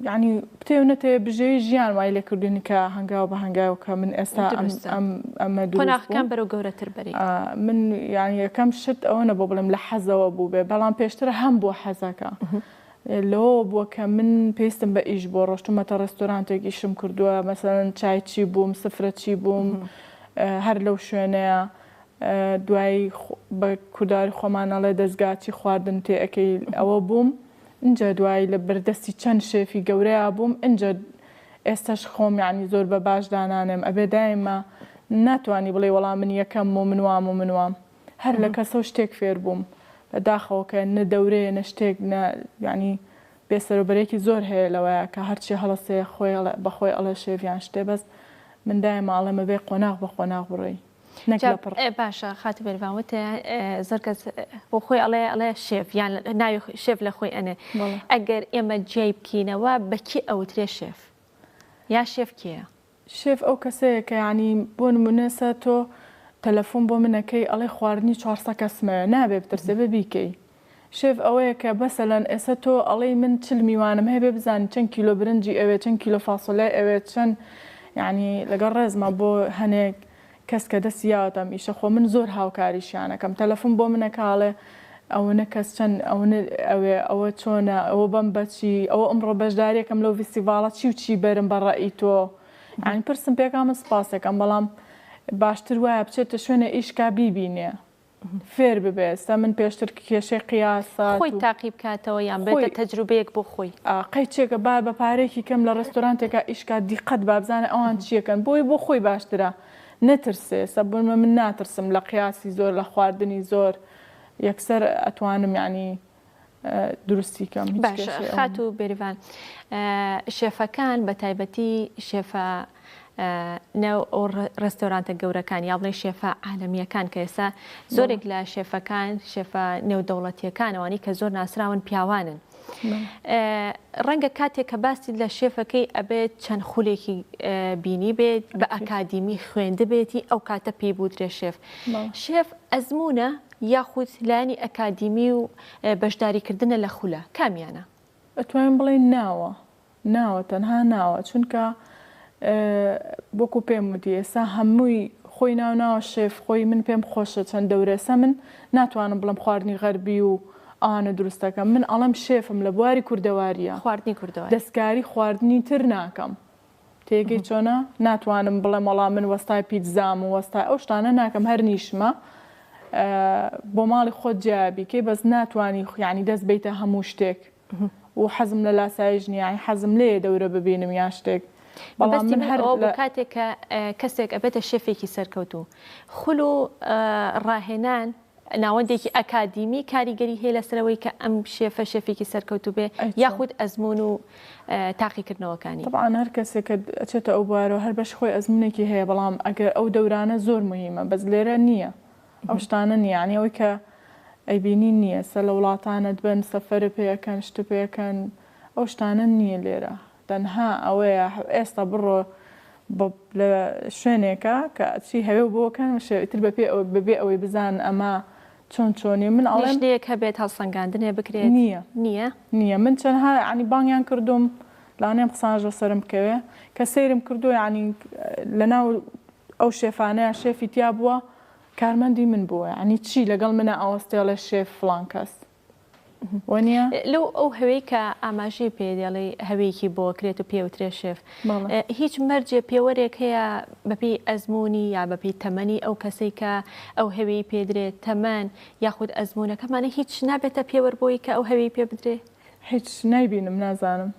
ینی پتێونەتێ بژێ ژیان وای لێ کردوینی کە هەنگاو بە هەنگاو کە من ئێستا ئەمە قۆناغەکان بەرەو گەورەتر بەری من ینی یەکەم شت ئەوە نەبوو بڵێم لە حەزەوە بوو بێ بەڵام پێشترە هەم بۆ حەزەکە لەوە بووە کە من پێستم بە ئیش بۆ ڕۆشتمەتە ڕێستۆرانتێک ئیشم کردووە مەسەرەن چای چی بووم سفرە چی بووم هەر لەو شوێنەیە دوای بە کورداری خۆمانەڵێ دەستگاچی خواردن تێ ئەەکەی ئەوە بووم اینجا دوای لە بەردەستی چەند شێفی گەورەیە بووم اینجا ئێستاش خۆم ینی زۆر بە باش دانانێم ئەبێ دایمە ناتوانانی بڵێ وەڵام من یەکەم و منوام هەر لە کەسە شتێک فێر بووم بەداخەوەکە نە دەورەیە نە شتێک ینی بێسەرۆبەرێکی زۆر هەیە لەوەیە کە هەرچی هەڵەسێ بەخۆی ئەڵە شێڤیان شتێ بەس من دایمە ئەڵێمە بێ قۆناغ بە قۆناغ بڕۆی باشە خاتی بێرباوتە زۆر کەس بۆ خۆی ئەڵێ شێف یان ناوی شێف لە خۆی ئەنێ ئەگەر ئێمە جێی بکەینەوە بەکی ئەوترێ شێف یا شێف کێە شێف ئەو کەسەیە کە ینی بۆ نمونێسە تۆ تەلەفۆن بۆ منەکەی ئەڵێ خواردنی 400 کەسمەوە نابێ بترسێ بە بیکەی شێف ئەوەیە کە بەسەلەن ئێستا تۆ ئەڵێ من 40 میوانم هەیە بێ بزانانی چەند کیلۆ برنجی ئەوێ چەند کیلۆ فاسۆلای ئەوێ چەند ینی لەگەڵ ڕێزمە بۆ هەنێک کەس کە دەستی یاوەتەم ئیشە خۆ من زۆر هاوکاریشیانەکەم تەلەفۆن بۆ منەکاڵێ ئەوە کەس چەند ئەوێ ئەوە چۆنە ئەوە بەم بەچی ئەوە ئەمڕۆ بەشداریەکەم لەو ڤیسیڤاڵە چی و چی بەرم بەڕێی تۆ ینی پرسم پێکامە سپاسێکم بەڵام باشتر وایە بچێتە شوێنە ئیشکا بیبینێ فێر ببێت من پێشتر کێشەی قیاسات خۆی تاقیب بکاتەوە یان بێتە تەجروبەیەک بۆ خۆی قەیچێکە با بە پارێکی کەم لە ڕێستۆرانتێکە ئیشکا دیقەت بابزانە ئەوان چیەکەن بۆ خۆی باشترە نەترسێ سەبوونمە من ناترسم لە قیاسی زۆر لە خواردنی زۆر یەکسەر ئەتوانم ینی دروستی کەم باش خات و بێریڤان شێفەکان بە تایبەتی شێفە نێو ئەو ڕێستۆرانتە گەورەکان یا بڵێ شێفە عالەمیەکان کە ئێستا زۆرێک لە شێفەکان شێفە نێودەوڵەتیەکانەوەی کە زۆر ناسراون پیاوانن ڕەنگە کاتێک کە باسی لە شێفەکەی ئەبێت چەند خولێکی بینی بێت بە ئەکادیمی خوێندە بێتی ئەو کاتە پێی بووترێ شێف شێف ئەزمونە یاخود لایانی ئەکادیمی و بەشداریکردنە لە خولە کامیانە ئەتوانین بڵێ ناوە تەنها ناوە چونکە بۆکو پێم وتی ئێستا هەمووی خۆی ناوە شێف خۆی من پێم خۆشە چەند دەورێسە من ناتوانم بڵم خواردنی غەربی و ئەوانە دروستەکەم من ئەڵم شێفم لە بواری کوردەواریە خواردنی کوردەوە دەستکاری خواردنی تر ناکەم تێگەی چۆنە ناتوانم بڵێم وەڵام من وەستای پیتزام و وەستای ئەو شتانە ناکەم هەر نیشمە بۆ ماڵی خۆت جیابیکەی بەس ناتوانانی ینی دەست بیتە هەموو شتێک و حەزم لە لاسایش نییە حەزم لێ دەورە ببینم یا شتێک بەڵام من هەر کاتێک کە کەسێک ئەبێتە شێفێکی سەرکەوتوو خول و ڕاهێنان ناوەندێکی ئەکادیمی کاریگەری هەیە لەسەرەوەی کە ئەم شێفە شێفێکی سەرکەوتوو بێ یاخود ئەزمون و تاقیکردنەوەکانی طبعاً هەر کەسێکە ئەچێتە ئەو بوارەوە هەر بەش خۆی ئەزمونێکی هەیە بەڵام ئەگەر ئەو دەورانە زۆر مهمە بەس لێرە نییە ئەو شتانە نییانی ئەوەی کە ئەیبینی نییە سە لە وڵاتانت بن سەفەرە پێەکەن شتە پێەکەن ئەو شتانە نییە لێرە تەنها ئەوەیە ئێستا بڕۆ لە شوێنێکە کە چی هەوێ بۆکەن شێتر بەبێ ئەوەی بزان ئەمە چۆنی من ئەڵێنێک هەبێت هەڵسەنگاندنێ بکرێت نییە من چەندها عنی بانیان کردوم لاانێم قسانژە سرم بکەوێ کە سەیرم کردو ینی لەناو ئەو شێفانەیە شێفی تیا بووە کارمەندی من بووە ینی چی لەگەڵ منە ئەوەستێڵە شێف فڵان کەس وەنیە لەو ئەو هەوەی کە ئاماژەی پێدەڵی هەوەیەکی بۆ کرێت و پێوترێ شێف هیچ مەرجێ پێوەرێک هەیە بەپی ئەزمموی یا بەپی تەمەنی ئەو کەسەی کە ئەو هەوەی پێدرێت تەمەەن یاخود ئەزمونونەکەمانە هیچ نابێتە پێوەەر بۆی کە ئەو هەوەی پێ بدرێ هیچ نایبینم نازانم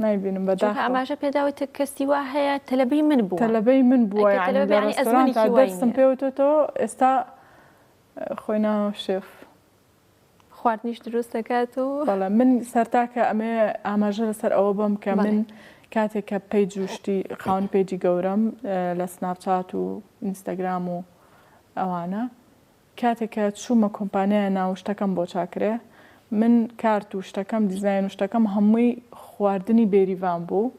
نایبینم بەدا ئاماژە پێداوێت کەسی وا هەیە تەلەبەی من بوو تەلەبەی من بووە دەستم پێوتەوە ئێستا خۆی ناوە شێف خواردنیش دروست دەکات و بەڵێ من سەرتاکە ئەمێ ئاماژە لەسەر ئەوە بم کە من کاتێک کە پێیج وشتی خاوەن پێیجی گەورەم لە سناپچات و ئینستاگرام و ئەوانە کاتێککە چوومە کۆمپانیایە ناوشتەکەم بۆ چاکرێ من کارت و شتەکەم دیزاین و شتەکەم هەمووی خواردنی بێریڤان بوو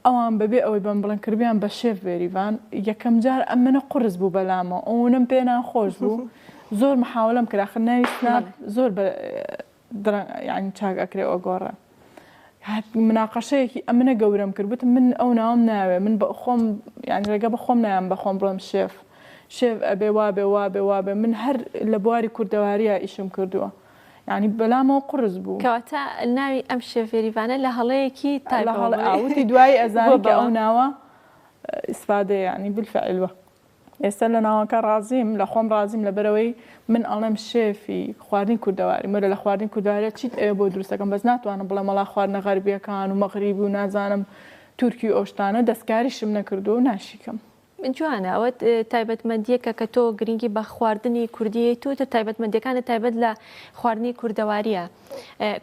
ئەوان بەبێ ئەوەی بەم بڵندکردیان بە شێف بێریڤان یەکەم جار ئەم منە قرس بوو بەلامەوە ئەوەم پێ ناخۆش بوو زۆر محاولەم کرا خ ناویست زۆر یعنی چاک ئەکرێ ئەو گۆڕە مناقەشەیەکی ئەمنە گەورەم کرد بوتم من ئەو ناوم ناوێ من بە خۆم یعنی ڕێگە بە خۆم نایان بە خۆم بڵم شێف ئەبێ وابێ وابێ وابێ من هەر لە بواری کوردەواریە ئیشم کردووە یعنی بەلامەوە قرس بوو کەواتە ناوی ئەم شێفێریڤانە لە هەڵەیەکی ئاوتی دوایی ئەزانی کە ئەو ناوە ئیسفادە یعنی بالفعلوە ئێستا لە ناوەکە ڕازیم لە خۆم ڕازیم لەبەرەوەی من ئەڵێم شێفی خواردنی کوردەواری مەرە لە خواردنی کوردوارێت چیت ئەوە بۆ دروستەکەم بەس ناتوانم بڵێ مەڵا خواردنە غەربیەکان و مەغریب و نازانم تورکی ئۆشتانە دەستکاریشم نەکردو و ناشیکەم جوانە ئەوە تایبەتمەندیەکە کە تۆ گرنگی بە خواردنی کوردی توتە تایبەتمەندیەکانە تایبەت لە خواردنی کوردەواریە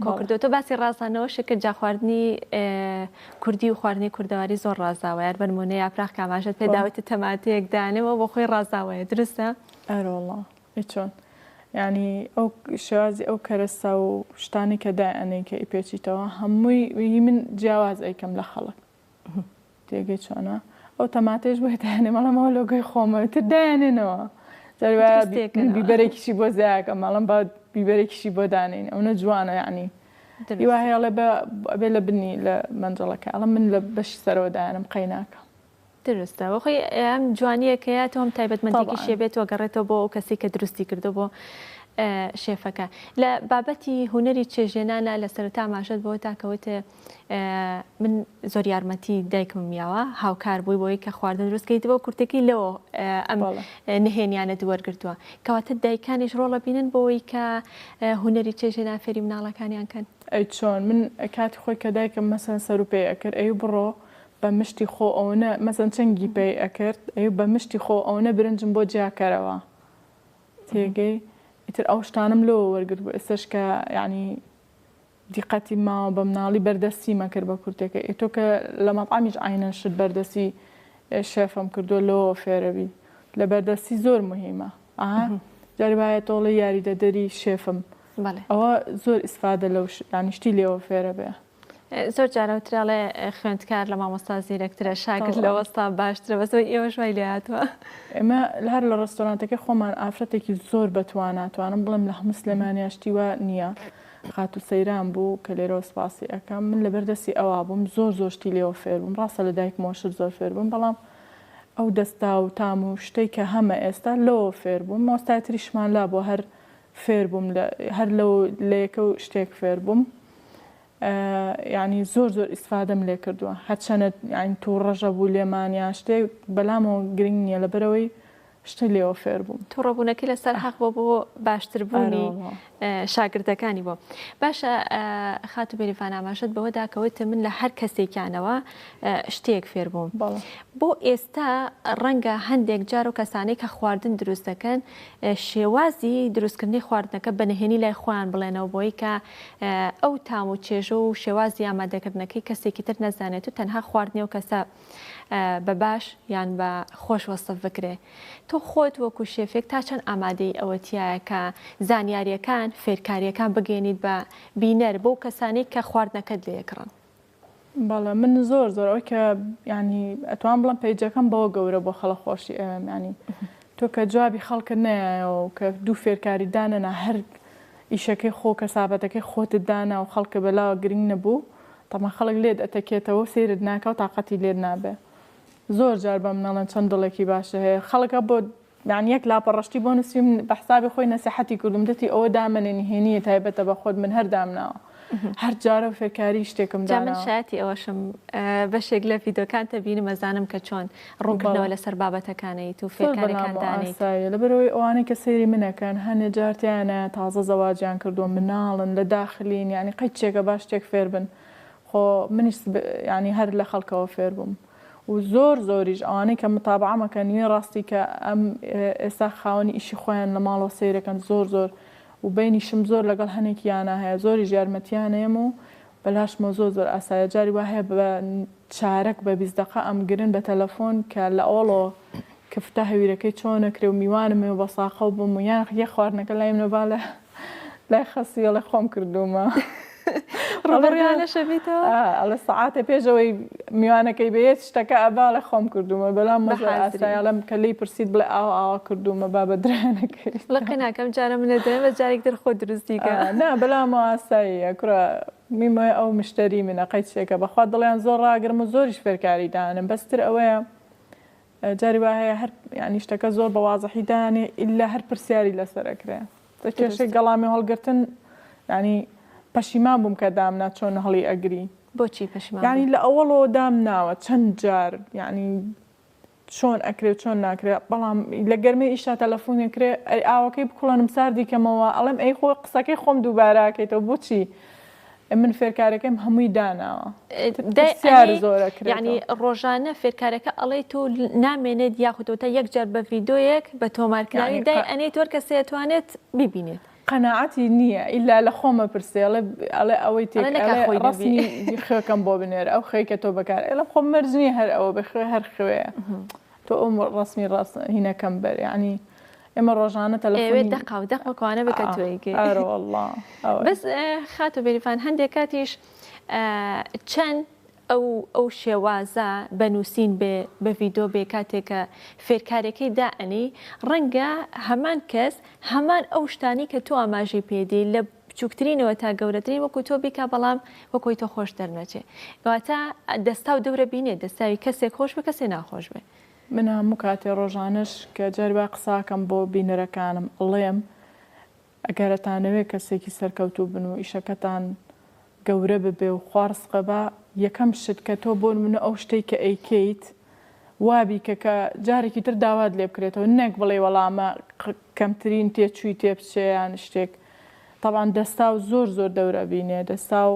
کۆکردو تۆ باسی ڕازانەوە شکرد جا خواردنی کوردی و خواردنی کوردەواری زۆر ڕازاوە یار بەنمونە یاپراخ کاماژەت پێداوەتی تەماتەیەک دانەوە بۆ خۆی ڕازاوەیە دروستە؟ ئەرۆڵڵا چۆن ینی ئەو شێوازی ئەو کەرەسا و شتانی کە دایانەی کە ئیپێچیتەوە هەمووی من جیاواز ئەیکەم لە خەڵک تێگەی چۆنە؟ ئەو تەماتێش بۆ دایانێ مەڵەمەوە لۆگەی خۆمەوەتر دایانێنەوە بیبەرێکیشی بۆ زیاکە ماڵم با بیبەرێکیشی بۆ دانین ئەو نەجوانە یعنی هیوا هەیەڵێ بێ لە بنی لە مەنجەڵەکە ئەڵە من لە بەشی سەرەوە دایانم قەی ناکەم درستە وەخۆی ئەم جوانیەکەیە تۆ هەم تایبەتمەندێکی شێبێتەوە گەڕێتەوە بۆ ئەو کەسی کە دروستی کردو بۆ شێفەکە لە بابەتی هوەری چێژێنانە لە سەرەتا ماشەت بۆ تاکەوتە من زۆر یارمەتی دایکم میاوە هاوکار بووی بۆی کە خواردن دروستکەیتەوە کورتەکەی لەوە ئەم نهێنیانە دووەرگرتووە کەواتە دایکانیش ڕۆڵە بینن بۆەوەی کە هوەری چێژێنان فێری مناڵەکانیان کەن ئەی چۆن من کاتی خۆی کە دایکم مەسەن سەر و پێ ئەکرد ئەی بڕۆ بە مشتی خۆ ئەوە مەسەن چەنگی پێی ئەکرد ئەی بە مشتی خۆ ئەوە برنجم بۆ جیاکەرەوە تێگەی ئیتر ئەو شتانم لۆ وەرگرت بوو ئێستش کە یعنی دیقەتی ماوە بە مناڵی بەردەستی مەکرد بە کورتەکە ئێتۆ کە لە مەطعامیش ئاینەن شت بەردەستی شێفم کردو لۆ فێرەبی لە بەردەستی زۆر مهمە جاری باە تۆڵی یاریدەدەری شێفم ئەوە زۆر ئیسفادە لەو یانیشتی لێەوە فێرە بێ زۆر جارەوتراڵێ خوێندکار لە مامۆستا زیرەکترە شاگرد لە وەستا باشترە بەسەوە ئێوە شوای لێهاتوە ئێمە هەر لە ڕستۆرانتەکە خۆمان ئافرەتێکی زۆر بەتواناتوانم بڵێم لە هەموو سلێمانیاشتیوە نییە خات و سەیران بوو کە لێرەوە سپاسی ئەەکەم من لە بەردەستی ئەوە بووم زۆر شتی لێەوە فێر بووم ڕاستە لە دایک مۆشت زۆر فێر بووم بەڵام ئەو دەستا و تام و شتێک کە هەمە ئێستا لەوە فێر بووم مۆستایتریشمان لا بۆ هەر فێر بووم هەر لەو لەیەکە و شتێک فێر بووم یعنی زۆر ئیسفادەم لێ کردووە هەرچەنە یعنی تو ڕەژە بوو لێمانیا شتێک بەلامەوە گرنگ نییە لەبەرەوەی شتە لێەوە فێر بووم تووڕەبوونەکەی لەسەر حەق بۆ باشتربوونی شاگردەکانی بۆ باشە خات و بێریڤان ئاماژەت بەوە داکەوتە من لە هەر کەسێکیانەوە شتێک فێر بووم بۆ ئێستا ڕەنگە هەندێک جار و کەسانەی کە خواردن دروست دەکەن شێوازی دروستکردنی خواردنەکە بەنهێنی لای خۆیان بڵێنەوە بۆی کە ئەو تام و چێژە و شێوازی ئامادەکردنەکەی کەسێکی تر نەزانێت و تەنها خواردنی و کەسە بە باش یان بە خۆش وەستف بکرێ تۆ خۆت وەکو شێفێک تا چەند ئامادەی ئەوەتیایە کە زانیاریەکان فێرکاریەکان بگەێنیت بە بینەر بۆ کەسانی کە خواردنەکەت لێکڕن بەڵێ من زۆر ئەوەی کە ینی ئەتوان بڵم پێیجەکەم بەوە گەورە بۆ خەڵە خۆشی ئەوێم ینی تۆ کە جوابی خەڵکە نایەوە کە دوو فێرکاری دانەنا هەر ئیشەکەی خۆ کە سابەتەکەی خۆتت دانا و خەڵکە بەلاوە گرنگ نەبوو تەما خەڵک لێت ئەتەکێتەوە سێرت ناکە و تااقەتی لێر نابێ زۆر جار بەم نەڵەن چەند دڵێکی باشە هەیە خەڵکە بۆ یان یەک لاپەڕەشتی بۆ نووسیم بە حسابی خۆی نەسیحەتی کردم دەتی ئەوە دامنێنی هێنیە تایبەتە بە خۆت من هەر دامناوە هەر جارە فێرکاری شتێکم دا من شایەتی ئەوەشم بەشێک لە ڤیدۆکان تەبینی مەزانم کە چۆن ڕوونکردنەوە لەسەر بابەتەکانیت و فێرکاریەکان دانیت لەبەرەوەی ئەوانەی کە سەیری منەکەن هەنێ جارتیانە تازە زەواجیان کردووە مناڵن لە داخلین یعنی قەیچێکە باش شتێک فێر بن خۆ منیش ینی هەر لە خەڵکەوە فێر بووم و زۆریش ئەوانەی کە متابعەمەکە نیوێ ڕاستی کە ئەم ئێستا خاوەنی ئیشی خۆیان لە ماڵەوە سیرەکەن زۆر و بینیشم زۆر لەگەڵ هەنێکیانە هەیە زۆری یارمەتیانەیەم و بەلاشمە زۆر ئاسایە جاری وا هەیە بە چارەک بە 20 دقە ئەم گرن بە تەلەفۆن کە لە ئەوڵەوە کەفتە هەویرەکەی چۆنەکرێ و میوانمێ و بە ساخە و بووم و یان یە خواردنەکە لایم نەبا لای خەسیەڵە خۆم کردومە ڕوبڕیانە شەبیتەوە ئەڵە سەعاتە پێشەوەی میوانەکەی بێت شتەکە ئەبا لە خۆم کردومە بەلام مەزە ئاسایڵم کە لی پرسیید بڵێ ئاوا کردومە با بە درانەکەی لە قیناکەم جارە منە دەێ بە جارێک دەرخۆ دروستیکە نا بەلام ئاساییە کوڕە میمە ئەو مشتری منە قەیچێکە بەخوا دڵیان زۆر ڕاگرم و زۆریش فێرکاری دانم بەستر ئەوەیە جاری وا هەیە هەر ینی شتەکە زۆر بە وازەحی دانێ ئللا هەر پرسیاری لەسەرەکرێ کێشەی گەڵامی هەڵگرتن ینی پەشیمان بووم کە دامنا چۆن هەڵی ئەگری بۆچی پەشیمان ینی لە ئەوەڵەوە دام ناوە چەند جار ینی چۆن ئەکرێت چۆن ناکرێت بەڵام لە گەرمەی ئیشتا تەلەفۆنێکرێ ئاوەکەی بکوڵەنم ساردیکەمەوە ئەڵێم ئەی خۆ قسەکەی خۆم دووباراکەیتەوە بۆچی من فێرکارەکەم هەمووی داناوە زۆرەکرێت ینی ڕۆژانە فێرکارەکە ئەڵێ تۆ نامێنێت یاخودۆتە یەک جار بە ڤیدۆیەک بە تۆمارکراوی دای ئەنەی تۆر کە سێتوانێت ببینێت قەنەعەتی نییە ئیلا لە خۆمە پرسێ ئەڵێ ئەوەی ڕستنی خێکەم بۆ بنێر ئەو خەیکە تۆ بەکار لە خۆم مەرجنی هەر ئەوە بخوێ هەر خوێە تۆ ئەو ڕستمی ڕاست هینەکەم بەر ینی ئێمە ڕۆژانە تەلەفۆنی دەقەوانە بکە توێگەی ئەرەوەڵڵا بەس خاتو بێریفان هەندێک کاتیش چەند ئەو شێوازە بەنووسین بە ڤیدۆ بێ کاتێکە فێرکارەکەی دائنی ڕەنگە هەمان کەس هەمان ئەو شتانی کە تۆ ئاماژی پێدی لە بچووکترینەوە تا گەورەترین وەکو تۆ بیکە بەڵام وەکۆی تۆ خۆش دەرنەچێ کەواتە دەستا و دەورە بینێت دەستاوی کەسێک خۆش بە کەسێ ناخۆش بێ من هەموو کاتێ ڕۆژانش کە جەربا قساکەم بۆ بینەرەکانم ئەڵێم ئەگەرەتانەوێت کەسێکی سەرکەوتوو بن و ئیشەکەتان گەورە ببێ و خوارسقە بە یەکەم شت کە تۆ بۆ منە ئەو شتەی کە ئەیکەیت وابی کە جارێکی تر داوات لێ بکرێتەوە نەک بڵێ وەڵامە کەمترین تێچووی تێبچێیان شتێک طبعاً دەستا و زۆر دەورە بینێ دەستا و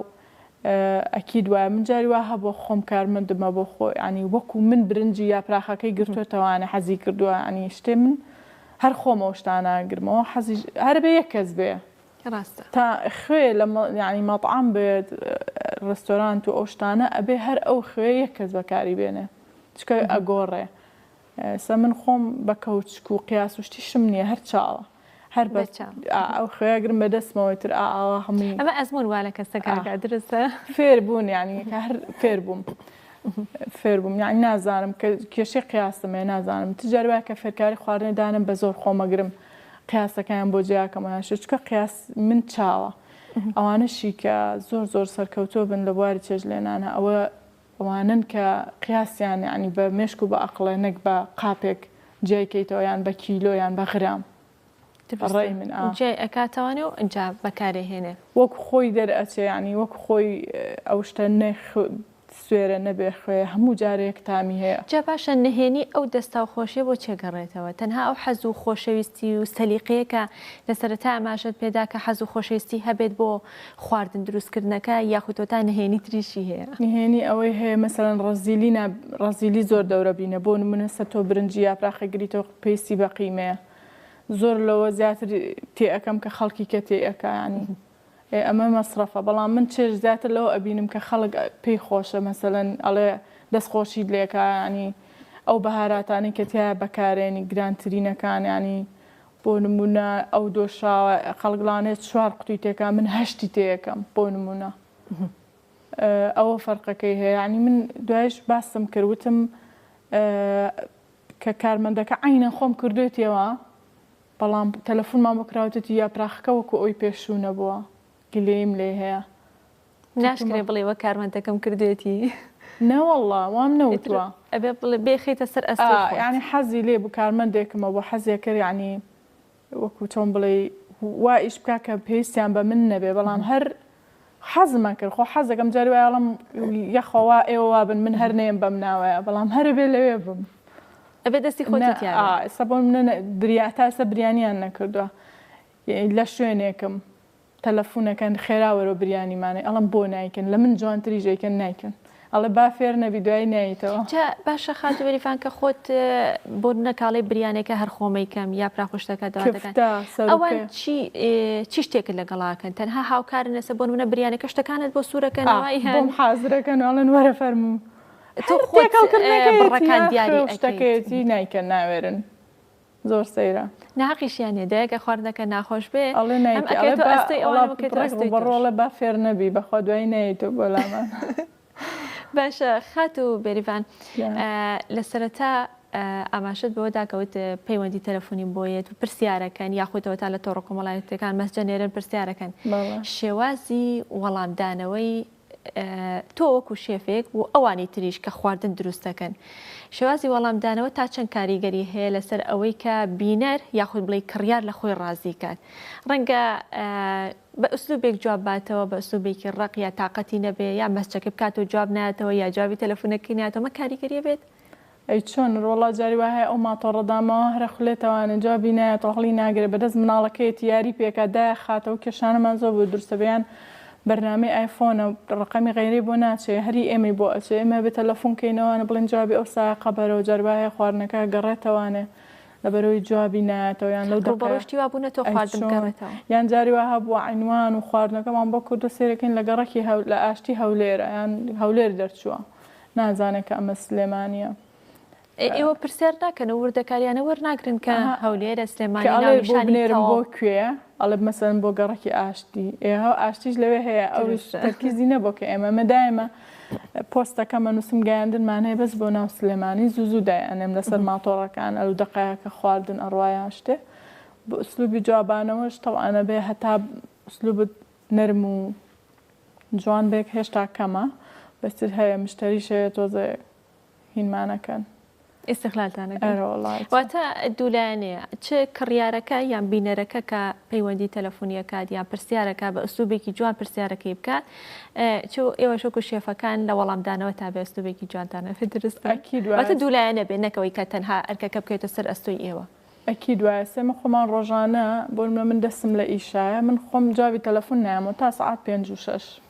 ئەکی دوایە من جاری وا هەبوو خۆم کارمەندمە بۆ خۆی ینی وەکو من برنجی یاپراخەکەی گرتوێتەوەوانە حەزی کردووە ینی شتێ من هەر خۆمەوە شتاناگرمەوە حەزی هەر بە یەک کەس بێ تا خوێ لە ینی مەطعام بێت ڕستۆرانت و ئەو شتانە ئەبێ هەر ئەو خوێ یەک کەس بەکاری بێنێ چکە ئەگۆڕێ سە من خۆم بە کەوچک و قیاس و شتیشم نییە هەر چاڵە هەر ئەو خوێگرم بەدەستمەوەی تر ئاوا هەمووی ئەمە ئەزمون وا لە کەسەکە درستە فێر بوون ینی هەر فێر بووم یانی نازانم کە کێشەی قیاسمێ نازانم تجاربای کە فێرکاری خواردنەدانم بە زۆر خۆمەگرم قیاسەکەیان بۆ جیاکەمەیان چکە قیاس من چاوە ئەوانەشی کە زۆر سەرکەوتۆ بن لە بواری چێژ لێنانە ئەوانن کە قیاسیان ینی بە مێشک و بە ئەقڵێ نەک بە قاپێک جێکەیتەوە یان بە کیلۆ یان بە غرام ڕێی من جێ ئەکاتەوانێ و ئەجا بەکارێهێنێ وەک خۆی دەرئەچێ ینی وەک خۆی ئەو شتە سوێرە نەبێ خوێ هەموو جارێک تامی هەیە جا باشە نهێنی ئەو دەستا و خۆشیە بۆ چێگەڕێتەوە تەنها ئەو حەز و خۆشەویستی و سەلیقەیەکە لە سەرەتا ئاماژەت پێدا کە حەز و خۆشەویستی هەبێت بۆ خواردن دروستکردنەکە یاخودۆتا نهێنی تریشی هەیە نهێنی ئەوەی هەیە مەسەرەن ڕەزیلی زۆر دەورە بینە بۆ نمونە سەر تۆ برنجی یاپراخە گریتەوە پێیسی بەقیمەیە زۆر لەوە زیاتر تێئەکەم کە خەڵکی کە تێئەکە ینی ئەمە مەسرەفە بەڵام من چێژ زیاتر لەوە ئەبینم کە خەڵک پێی خۆشە مەسەلەن ئەڵێ دەستخۆشی لێکە ینی ئەو بەهاراتانی کە تیا بەکارێنی گرانترینەکان ینی بۆ نمونە ئەو دۆشاوە خەڵگڵانێت 4 قوتی تێکە من 8 تێیەکەم بۆ نمونە ئەوە فەرقەکەی هەیە ینی من دوایش باسم کردوتم کە کارمەندەکە عینە خۆم کردوێتەوە بەڵام تەلەفۆنمان بکراوەتی یاپراخەکە وەکو ئەوی پێشوو نەبووە گلەیم لێ هەیە ناشکرێ بڵێوە کارمەندەکەم کردوێتی نەوەڵڵا وام نەوتووە ئەبێ بڵێ بێخیتە سەر ئەست ینی حەزی لێ بوو کارمەندێکمە بۆ حەزێکرد ینی وەکو چۆن بڵێ وا ئیش بکا کە پێویستیان بە من نەبێ بەڵام هەر حەزمان کرد خۆ حەزەکەم جاری وایڵم یەخەوا ئێوە بن من هەر نێم بەم ناوەیە بەڵام هەر بێ لەوێ بم ئەبێ دەستی خۆتیان ئێستا بۆ منە تاسە بریانیان نەکردووە لە شوێنێکم تەلەفۆنەکەن خێراوەرە بریانیمانێ ئەڵم بۆ نایکن لە من جوانتری ژێکن نایکن ئەڵێ با فێر نەبی دوای نایتەوە باشە خاتو وەریفان کە خۆت بۆ نەکاڵی بریانێکە هەر خۆمەیکەم یا پراخۆشتەکە دەواتەکەن ئەوان چی شتێکت لەگەڵاکەن تەنها هاوکارن لەسەر بۆ منە بریانەکە شتەکانت بۆ سوورەکەنەوەی بۆم حازرەکەن ئەڵێن وەرە فەرموو تۆ خۆتەکان دیاری شتەکەیەتی نایکەن ناوێرن زۆر سەیرە ناقیشیانێ دایکە خواردنەکە ناخۆش بێ ئەڵێ بەڕۆڵە با فێر نەبی بەخوا دوای نەیتۆ بۆ لامان باشە خات و بێریڤان لە سەرەتا ئاماشت بەوە داکەوت پەیوەندی تەلەفۆنی بۆیەت و پرسیارەکەن یاخودەوە تا لە تۆڕە کۆمەڵایەتەکان مەسجەنێرن پرسیارەکەن شێوازی وەڵامدانەوەی تۆ وەکو شێفێک و ئەوانی تریش کە خواردن دروستەکەن شێوازی وەڵامدانەوە تا چەند کاریگەری هەیە لەسەر ئەوەی کە بینەر یاخود بڵێ کڕیار لە خۆی ڕازی کات ڕەنگە بە ئوسلوبێک جواب باتەوە بە ئوسلوبێکی ڕق یا تااقەتی نەبێ یا مەسجەکە بکات و جواب ناتەوە یا جوابی تەلەفۆنەکەی ناتەوە مە کاریگەریە بێت ئەی چۆن ڕۆڵا جاری وایە ئەو ماتۆڕەدامەوە هەرە خولێتەوانە جوابی نایەتەوە هەڵی ناگرێت بەدەست مناڵەکەیەتی یاری پێکدای خاتەوە کێشانەمان زۆر بۆ دروستەبیان بەرنامەی ئایفۆنە ڕقەمی غیری بۆ ناچێ هەری ئێمەی بۆ ئەچێ ئێمە بێت تەلەفۆنکەینەوەە بڵێن جوابی ئەو ساقە بەرەوە جەربایە خواردنەکە گەڕێتەوانێ لەبەرەوەی جوابی نایەتەوە یان لەو ڕۆبەڕۆشتی وا بوونە تۆ خواردن گەڕێتەوە یان جاری وها بووە عینوان و خواردنەکەمان بۆ کوردە سێرەکەین لە گەڕەکی لە ئاشتی هەولێرە یان هەولێر دەرچووە نازانێت کە ئەمە سلێمانیە ئێوە پرسیار ناکەن و وردەکاریانە وەرناگرن کە هەولێرە سلێمانی بنێرم بۆ کوێ ئەڵێ مەسەن بۆ گەڕەکی ئاشتی ئێها ئاشتیش لەوێ هەیە ئەو تەرکیزی نەبوو کە ئێمە مەدایمە پۆستەکەمە نووسم گەیاندنمان هەیە بەس بۆ ناو سلێمانی زوو دایانێم لەسەر ماتۆڕەکان ئەلو دقەیەکە خواردن ئەڕواایە شتێ بۆ ئوسلوبی جوابانەوەش تەوانە بێ هەتا ئوسلوبت نەرم و جوان بێک هێشتا کەمە بەستر هەیە مشتریشەیە تۆزە هینمانەکەن استقلالتانەواتە دوولایەنەیە چ کڕیارەکە یان بینەرەکە کە پەیوەندی تەلەفۆنیەکات یان پرسیارەکە بە ئوسلوبێکی جوان پرسیارەکەی بکات چۆ ئێوە شۆکو شێفەکان لە وەڵامدانەوە تا بە ئوسلوبێکی جوانتانە درستە دوولایەنە بێ نەکەوەی کە تەنها ئەرکەکە بکەیتە سەر ئەستۆی ئێوە ئەکی دوایە سێمە خۆمان ڕۆژانە بۆ من دەستم لە ئیشایە من خۆم جوابی تەلەفۆن نایەمەوە تا سعات 5 و 6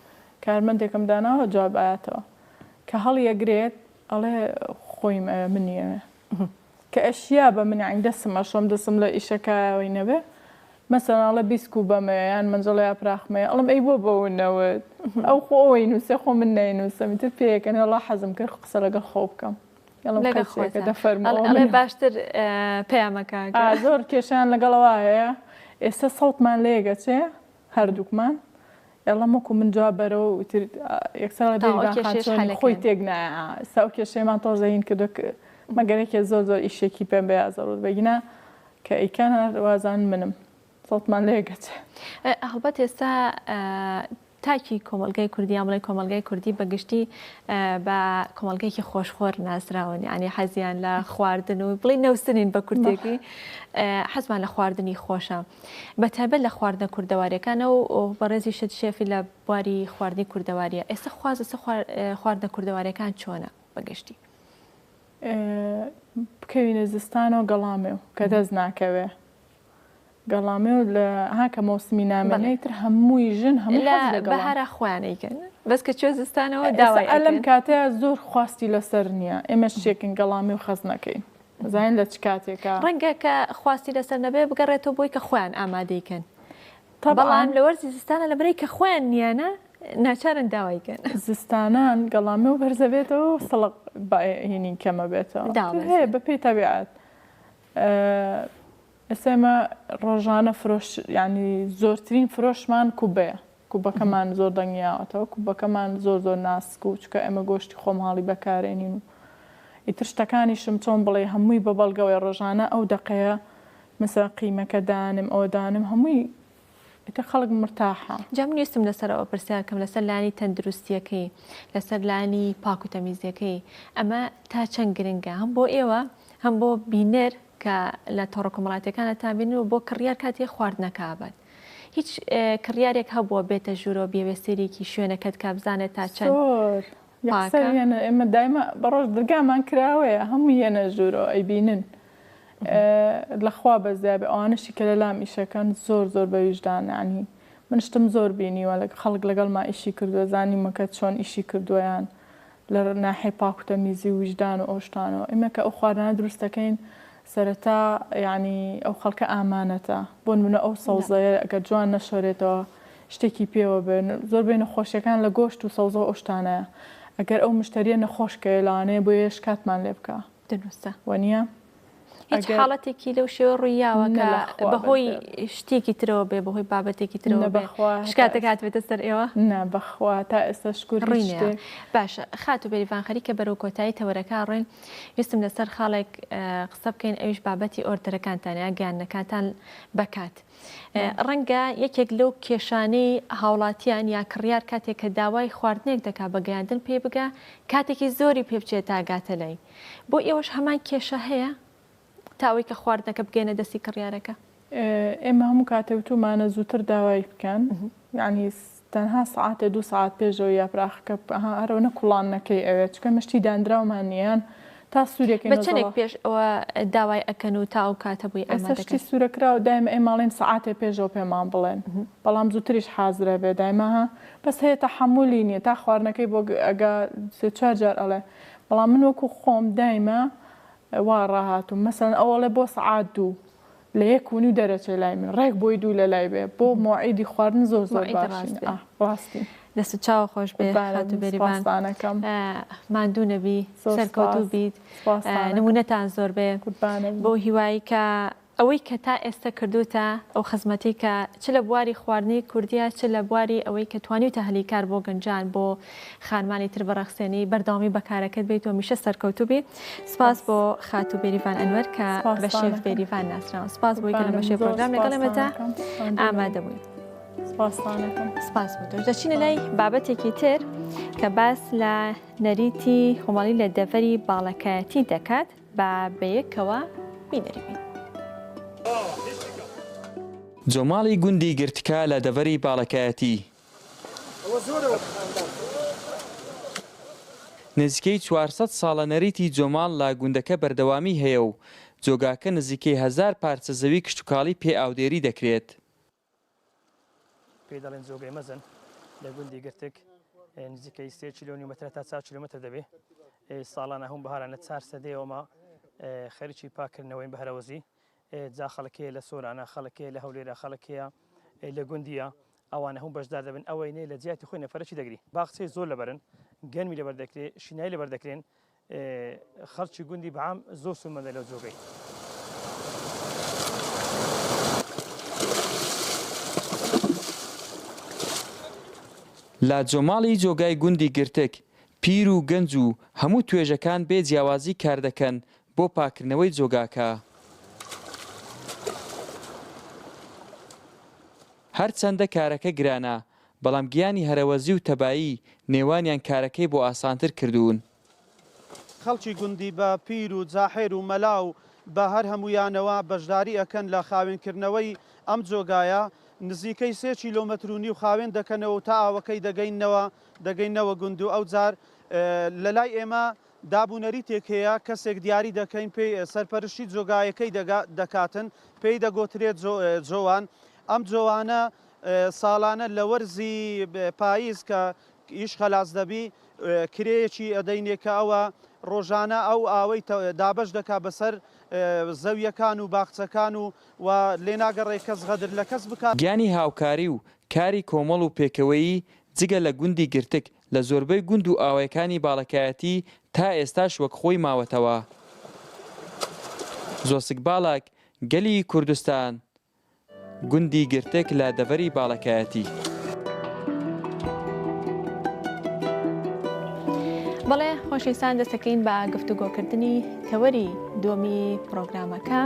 کارمەندێکم داناوە جواب ئاەتەوە کە هەڵی ئەگرێت ئەڵێ خۆیم منیە کە ئەشیا بە منعین دەسمە شۆم دەسم لە ئیشەکەوەی نەبێ مەسەناڵە بیسک و بەمەیان منجڵی ئاپراخمەیە ئەڵم ئەی بۆ بەونەوەت ئەو خۆەوەی نووسێ خۆ من نینووسەمیتر پێیەکەن وڵا حەزم کرد قسە لەگەڵ خۆ بکەم دەفەرمەڵێ باشتر پەیامەکە زۆر کێشیان لەگەڵەوە هەیە ئێستا سەڵتمان لێگەچێ هەردووکمان ئێڵەمەکو من جواب بەرەوە یەکسەر خۆی تێک نایە ئێستا ئەو کێشەیەمان تۆزەین کردو مەگەرێکی زۆر ئیشێکی پێم بە یازەڕوت بەگینە کە ئەیکان وازان منم سەڵتمان لێگەچێ هەڵبەت ئێستا تاکی کۆمەلگای کوردی ئەمڵی کۆمەلگای کوردی بەگشتی بە کۆمەلگایکی خۆشخۆر ناسراون ینی حەزیان لە خواردن و بڵی نەوسنین بە کوردێکی حەزمان لە خواردنی خۆشە بەتایبەت لە خواردنە کوردەواریەکانە و بەڕێزی شت شێفی لە بواری خواردنی کوردەواریە ئێستا خوازە خواردنە کوردەواریەکان چۆنە بەگشتی بکەوینە زستانەوە گەڵامێ و کە دەست ناکەوێ گەڵامێ و لە هاکە مۆسمی نامێنەیتر هەمووی ژن هەموو بەهارە خوانیکەن بەس کە چێ زستانەوە داوای ئەلم کاتەیە زۆر خواستی لەسەر نییە ئێمە شتێکن گەڵامی و خەز نەکەین زین لە چ کاتێکە ڕەنگە کە خواستی لەسەر نەبێ بگەڕێتەوە بۆی کە خۆیان ئامادەیکەن بەڵام لە وەرزی زستانە لە بەرەی کە خۆیان نیانە ناچارن داوایکەن زستانان گەڵامی و بەرزەبێتەوە سەڵق هینی کەمە بێتەوە هەیە بەپێی تەبیعات ئێسێمە ڕۆژانە فرۆش ینی زۆرترین فرۆشمان کوبەیە کوبەکەمان زۆر دەنگیاوەتەوە کوبەکەمان زۆر ناسک و چکە ئێمە گۆشتی خۆماڵی بەکارێنین و ئیتر شتەکانیشم چۆن بڵێ هەمووی بە بەڵگەوەی ڕۆژانە ئەو دقەیە مثل قیمەکە دانم ئەوە دانم هەمووی ئیتر خەڵک مرتاحە جام نیستم لەسەرەوە پرسیارکەم لەسەر لانی تەندروستیەکەی لەسەر لانی پاک و تەمیزیەکەی ئەمە تا چەند گرنگە هەم بۆ ئێوە هەم بۆ بینەر کە لە تۆڕە کۆمەڵاتەکانە تابین و بۆ کڕیار کاتی خواردنەکە بێت هیچ کڕیارێک هەبووە بێتە ژوورەوە بێوێسەرێکی شوێنەکەت کا بزانێت تا چەند ئێمە دایمە بەڕۆژ دەرگامان کراوەیە هەموو یەنە ژوورەوە ئەیبینن لەخوا بەزیابێ ئەوانشی کە لە لام ئیشەکەن زۆر بەویژدانانی منشتم زۆر بینیوە لە خەڵک لەگەڵ ما ئیشی کردووە زانی مەکە چۆن ئیشی کردویان لە ناحی پاک و تەمیزی وجدان و ئەوشتانەوە ئێمە کە ئەو خواردانە دروستەکەین سەرەتا ینی ئەو خەڵکە ئامانەتە بۆن منە ئەو سەوزەیە ئەگەر جوان نەشۆرێتەوە شتێکی پێوە بێن زۆر بێ نەخۆشیەکان لە گۆشت و سەوزە ئەوشتانەیە ئەگەر ئەو مشتریە نەخۆشکە لەوانەیە بۆ یەش کاتمان لێ بکە دروستە وە نییە هیچ حاڵەتێکی لەو شێوە ڕوویاوە کە بەهۆی شتێکی ترەوە بێ بەهۆی بابەتێکی ترەوە بێ شکاتە کاتبێتە سەر ئێوە نه بەخوا تا ئێستا شکر ڕینە باشە خات و بەریڤان خەریکە بەرەو کۆتایی تەوەرەکە ڕێن ویستم لەسەر خاڵێک قسە بکەین ئەویش بابەتی ئۆردەرەکانتانە گیانەکانتان بکات ڕەنگە یەکێک لەو کێشانەی هاوڵاتیان یا کڕیار کاتێک کە داوای خواردنێک دەکا بە گەیاندن پێ بگا کاتێکی زۆری پێ بچێت تاگاتە لای بۆ ئێوەش هەمان کێشە هەیە تاوەی کە خواردنەکە بگەێنە دەستی کڕیارەکە ئێمە هەموو کاتەوتومانە زووتر داوای بکەن یعنی تەنها سعاتێ 2 ساعت پێشەوە یا پراخەکە هەرەوە کوڵانەکەی ئەوێ چکە مشتی دانراومان نیان تا سوورێکی بەچەنێک پێش ئەوە داوای ئەکەن و تا و کاتە بووی ئەسشتی سوورەکرا و دایمە ئێماڵێن سعاتێ پێشەوە پێمان بڵێن بەڵام زووتریش حازرە بێ دایمەها بەس هەیە تا حمولی نییە تا خواردنەکەی بۆ ئەگا 4 جار ئەڵێ بەڵام من وەکو خۆم دایمە وا ڕاهاتوم مەسەن ئەوەڵێ بۆ سعات 2 لە 1 و دەرەچێ لای من ڕێک بۆی 2 لە لای بێ بۆ مۆعیدی خواردن زۆر ڕاستی دەست چاو خۆش بێ هاتو بێریبانەکەم ماندوو نەبی سەرکەوتوو بیت نمونەتان زۆر بێ بۆ هیوایی کە ئەوەی کە تا ئێستا کردوتە ئەو خزمەتی کە چ لە بواری خواردنی کوردیا چ لە بواری ئەوەی کە توانیتە هەلیکار بۆ گەنجان بۆ خانمانی تر بەڕەخسێنی بەرداوامی بەکارەکەت بیت و میشە سەرکەوتوو بێ سپاس بۆ خاتو بێریڤان ئەنوەر کە بە شێف بێریڤان ناسراوە سپاس بۆی کە لە بەشێ پرۆگرام لەگەڵەمەتە ئامادە بوویت سپاس بۆ تۆش دەچینە لای بابەتێکی تر کە باس لە نەریتی خۆماڵی لە دەڤەری باڵەکایەتی دەکات بە بەیەکەوە بینەریبین جۆماڵی گوندی گرتکە لە دەڤەری باڵەکایەتی نزیکەی 400 ساڵە نەریتی جۆماڵ لە گوندەکە بەردەوامی هەیە و جۆگاکە نزیکەی 1000 پارچە زەوی کشتتوکاڵی پێ ئاودێری دەکرێت پێ دەڵێن جۆگەی مەزن لە گوندی گرتک نزیکەی 3 کیلۆمتر تا 4 کیلۆمتر دەبێ ساڵانە هەم بەهارانە 4 سەدەیەوەمە خەریکی پاکردنەوەی بەهرەوەزی جا خەڵکەیە لە سۆرانە خەڵکەیە لە هەولێرە خەڵکەیە لە گوندیە ئەوانە هەم بەشدار دەبن ئەوەی نێ لە جیاتی خۆی نەفەرەکی دەگری باخچەی زۆر لەبەرن گەرمی لەبەردەکرێت شینایی لەبەردەکرێن خەڵکی گوندی بەعام زۆر سومەندە لەو جۆگەی لە جۆماڵی جۆگای گوندی گرتک پیر و گەنج و هەموو توێژەکان بێ جیاوازی کار دەکەن بۆ پاکردنەوەی جۆگاکە هەرچەندە کارەکە گرانە بەڵام گیانی هەرەوەزی و تەبایی نێوانیان کارەکەی بۆ ئاسانتر کردوون خەڵکی گوندی بە پیر و جاحێر و مەلا و بە هەر هەمویانەوە بەشداری ئەکەن لە خاوێنکردنەوەی ئەم جۆگایە نزیکەی 3 کیلۆمتر و نیو خاوێن دەکەنەوە تا ئاوەکەی دەگەینەوە گوند و ئەو جار لە لای ئێمە دابوونەری تێکەیە کەسێک دیاری دەکەین پێی سەرپەرشتی جۆگایەکەی دەکاتن پێی دەگۆترێت جۆوان ئەم جۆوانە ساڵانە لە وەرزی پاییز کە ئیش خەلاس دەبی کرێیەکی ئەدەینێکە ئەوە ڕۆژانە ئەو ئاوەی دابش دەکا بەسەر زەویەکان و باخچەکان و لێناگەڕێ کەس غەدر لە کەس بکات گیانی هاوکاری و کاری کۆمەڵ و پێکەوەیی جگە لە گوندی گرتک لە زۆربەی گوند و ئاوەکانی باڵەکایەتی تا ئێستاش وەک خۆی ماوەتەوە زۆسک باڵک گەلی کوردستان گوندی گرتک لە دەڤەری باڵەکایەتی بەڵێ خۆشەویستان دەستەکەین بە گفتوگۆکردنی تەوەری دووەمی پرۆگرامەکە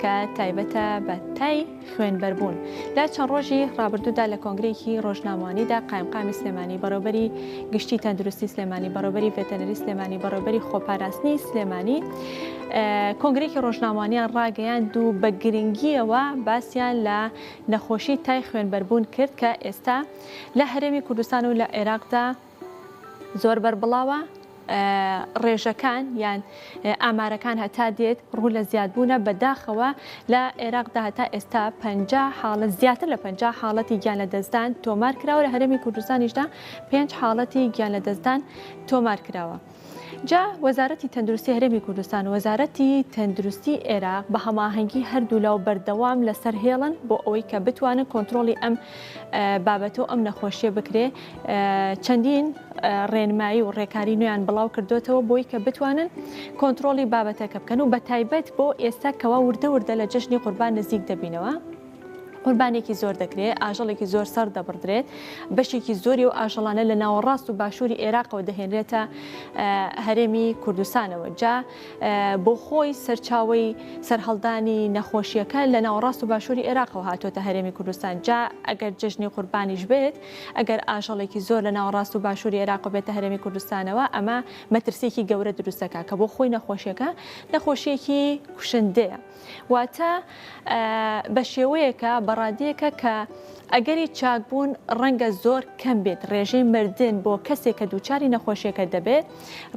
کە تایبەتە بە تای خوێنبەربوون لە چەند ڕۆژی ڕابردوودا لە کۆنگرێکی ڕۆژنامەوانیدا قایمقامی سلێمانی بەڕێوەبەری گشتی تەندروستی سلێمانی بەڕێوەبەری ڤێتەنەری سلێمانی بەڕێوەبەری خۆپاراستنی سلێمانی کۆنگرێکی ڕۆژنامەوانیان ڕاگەیاند و بە گرنگیەوە باسییان لە نەخۆشی تای خوێنبەربوون کرد کە ئێستا لە هەرێمی کوردستان و لە عێراقدا زۆر بەربڵاوە ڕێژەکان یان ئامارەکان هەتا دێت ڕوو لە زیادبوونە بەداخەوە لە عێراقدا هەتا ئێستا 50 حاڵەت زیاتر لە 50 حاڵەتی گیان لە دەستدان تۆمار کراوە لە هەرێمی کوردستانیشدا 5 حاڵەتی گیان لە دەستدان تۆمار کراوە جا وەزارەتی تەندروستی هەرێمی کوردستان و وەزارەتی تەندروستی عێراق بە هەماهەنگی هەردوو لەو بەردەوام لەسەر هێڵن بۆ ئەوەی کە بتوانن کۆنتترۆلی ئەم بابەتە و ئەم نەخۆشیە بکرێ چەندین ڕێنمایی و ڕێکاری نوێیان بڵاو کردوتەوە بۆی کە بتوانن کۆنتترۆلی بابەتەکە بکەن و بە تایبەت بۆ ئێستا کەوا وردە وردە لە جەژنی قوربان نزیک دەبینەوە. قوربانێکی زۆر دەکرێت ئاژەڵێکی زۆر سەر دەبڕدرێت بەشێکی زۆری و ئاژەڵانە لە ناوەڕاست و باشووری عێراقەوە دەهێنرێتە هەرێمی کوردستانەوە جا بۆ خۆی سەرچاوی سەرهەڵدانی نەخۆشیەکە لە ناوەڕاست و باشووری عێراقەوە هاتۆتە هەرێمی کوردستان جا ئەگەر جژنی قوربانیش بێت ئەگەر ئاژەڵێکی زۆر لە ناوەڕاست و باشووری عێراق بێتە هەرێمی کوردستانەوە ئەمە مەترسێکی گەورە دروستەکە کە بۆ خۆی نەخۆشیەکە نەخۆشیەکی کوشندەیە واتە بە شێوەیەکە بەڕادەیەکە کە ئەگەری چاکبوون ڕەنگە زۆر کەم بێت ڕێژەی مردن بۆ کەسێک کە دووچاری نەخۆشیەکە دەبێت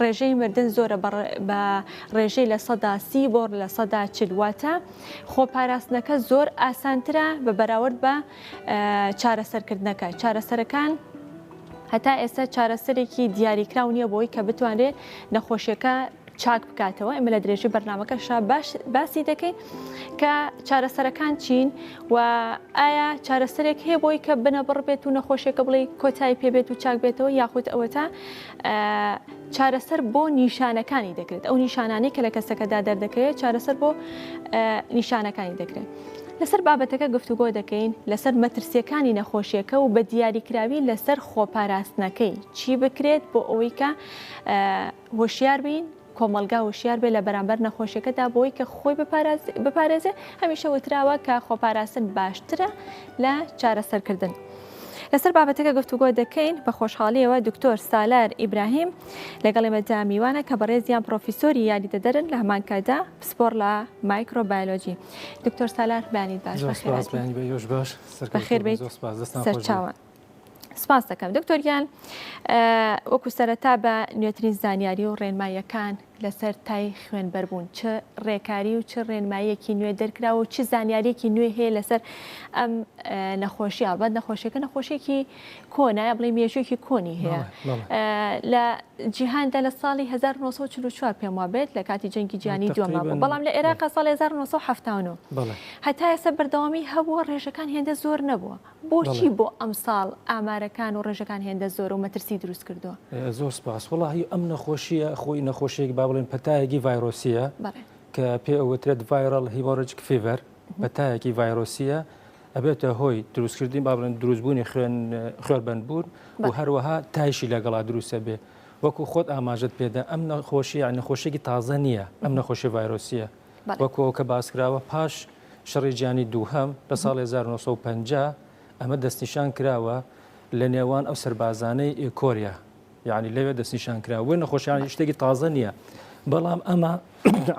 ڕێژەی مردن زۆرە بە ڕێژەی لە 130 بۆ لە 140 واتە خۆپاراستنەکە زۆر ئاسانترە بە بەراورد بە چارەسەرکردنەکە چارەسەرەکان هەتا ئێستا چارەسەرێکی دیاریکراو نییە بۆی کە بتوانرێت نەخۆشیەکە چاک بکاتەوە ئەمە لە درێژی بەرنامەکەشا باسی دەکەین کە چارەسەرەکان چین و ئایا چارەسەرێک هەیە بۆی کە بنە بڕبێت و نەخۆشیەکە بڵێ کۆتایی پێبێت و چاک بێتەوە یاخود ئەوە تا چارەسەر بۆ نیشانەکانی دەکرێت ئەو نیشانانەی کە لە کەسەکەدا دەردەکەوێت چارەسەر بۆ نیشانەکانی دەکرێت. لەسەر بابەتەکە گفتوگۆ دەکەین لەسەر مەترسیەکانی نەخۆشیەکە و بە دیاریکراوی لەسەر خۆپاراستنەکەی چی بکرێت بۆ ئەوەی کە هۆشیار بین کۆمەلگا وشیار بێ لە بەرامبەر نەخۆشیەکەدا بۆی کە خۆی بپارێزێ هەمیشە وتراوە کە خۆپاراستن باشترە لە چارەسەرکردن. لەسەر بابەتەکە گفتوگۆ دەکەین بە خۆشحاڵیەوە دکتۆر سالار ئیبراهیم لەگەڵ ئێمەدا میوانە کە بەڕێزیان پرۆفیسۆری یاریدەدەرن لە هەمانکەدا پسپۆر لە مایکرۆبایۆلۆجی. دکتۆر سالار بەیانیت باش بەخێر بیت سەرچاوە. سپاس دەکەم دکتۆریان وەکو سەرەتا بە نوێترین زانیاری و ڕێنماییەکان لەسەر تای خوێنبەربوون چ ڕێکاری و چ ڕێنماییەکی نوێ دەرکراوە و چ زانیارێکی نوێ هەیە لەسەر ئەم نەخۆشی ئابەت نەخۆشیەکە نەخۆشیێکی کۆنایە بڵێ مێژوێکی کۆنی هەیە لە جیهاندا لە ساڵی 1944 پێم وابێت لە کاتی جەنگی جیهانی دووەمە بوو بەڵام لە عێراق ساڵی 1970 هەتا ئێستا بەردەوامی هەبووە ڕێژەکان هێندە زۆر نەبووە بۆچی بۆ ئەم ساڵ ئامارەکان و ڕێژەکان هێندە زۆر و مەترسی دروست کردووە؟ زۆر سپاس وڵی ئەم نەخۆشیە خۆی نەخۆشیێک با بڵێن پەتایەکی ڤایرۆسیە کە پێ ئەوترێت ڤایرال هیمۆرەجیک فیڤەر پەتایەکی ڤایرۆسیە ئەبێتە هۆی دروستکردین با بڵێن دروستبوونی خوێربەندبوون و هەروەها تایشی لەگەڵا دروستە بێ وەکو خۆت ئاماژت پێدا ئەم نەخۆشی نەخۆشیێکی تازە نییە ئەم نەخۆشی ڤایرۆسیە وەکو کە باسکراوە پاش شەڕی جیهانی دووهەم لە ساڵی 1950 ئەمە دەستنیشان کراوە لە نێوان ئەو سەربازانەی کۆریا یعنی لەوێ دەستنیشان کراوە وێ نەخۆشییان شتێکی تازە نییە بەڵام ئەمە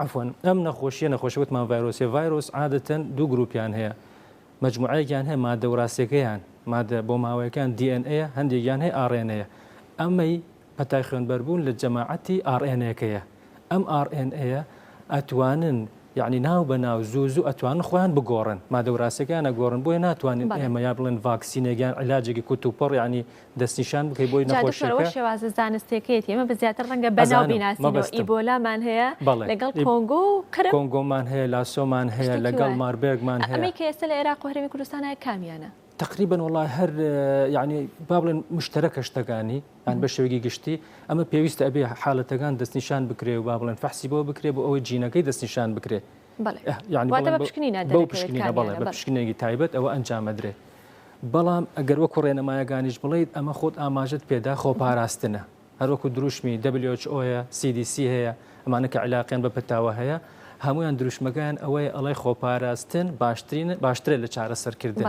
عفوان ئەم نەخۆشیە نەخۆشیوتمان ڤایرۆسیە ڤایرۆس عادەتەن دوو گروپیان هەیە مجموعەیەکیان هەیە مادە وراثیەکەیان مادە بۆ ماوەیەکان DNA هەندێکیان هەیە RNA ئەمەی پەتای خوێنبەربوون لە جەماعەتی RNA-کەیە ئەم RNA ئەتوانن یعنی ناو بە ناو زوو ئەتوانن خۆیان بگۆڕن مادە وراثیەکان ئەگۆڕن بۆیە ناتوانین ئێمە یا بڵێن ڤاکسینێکیان علاجێکی کوتوپڕ یعنی دەستنیشان بکەی بۆی نەخۆشیەکە شێوازە زانستیەکەیەتی ئێمە بە زیاتر ڕەنگە بەناو بیناسیەوە ئیبۆلامان هەیە لەگەڵ کۆنگۆ و کرم کۆنگۆمان هەیە لاسۆمان هەیە لەگەڵ ماربێرگمان هەیە ئەمەی کە ئێستا لە عێراق و هەرێمی کوردستان هەیە کامیانە تقریبا والله هەر یعنی با بڵێن مشتەرەکە شتەکانی یان بە شێوەیەکی گشتی ئەمە پێویستە ئەبێ حاڵەتەکان دەستنیشان بکرێ و با بڵێن فەحسی بۆ بکرێ بۆ ئەوەی جینەکەی دەستنیشان بکرێ بە پشکنێکی تایبەت ئەوە ئەنجامەدرێت بەڵام ئەگەر وەکو ڕێنەمایەکانیش بڵیت ئەمە خۆت ئاماژت پێدا خۆپاراستنە هەروەکو دروشمی WHO CDC هەیە ئەمانە کە علاقیان بە پەتاوە هەیە هەمویان دروشمەکان ئەوەی ئەڵێ خۆپاراستن باشترێت لە چارەسەرکردن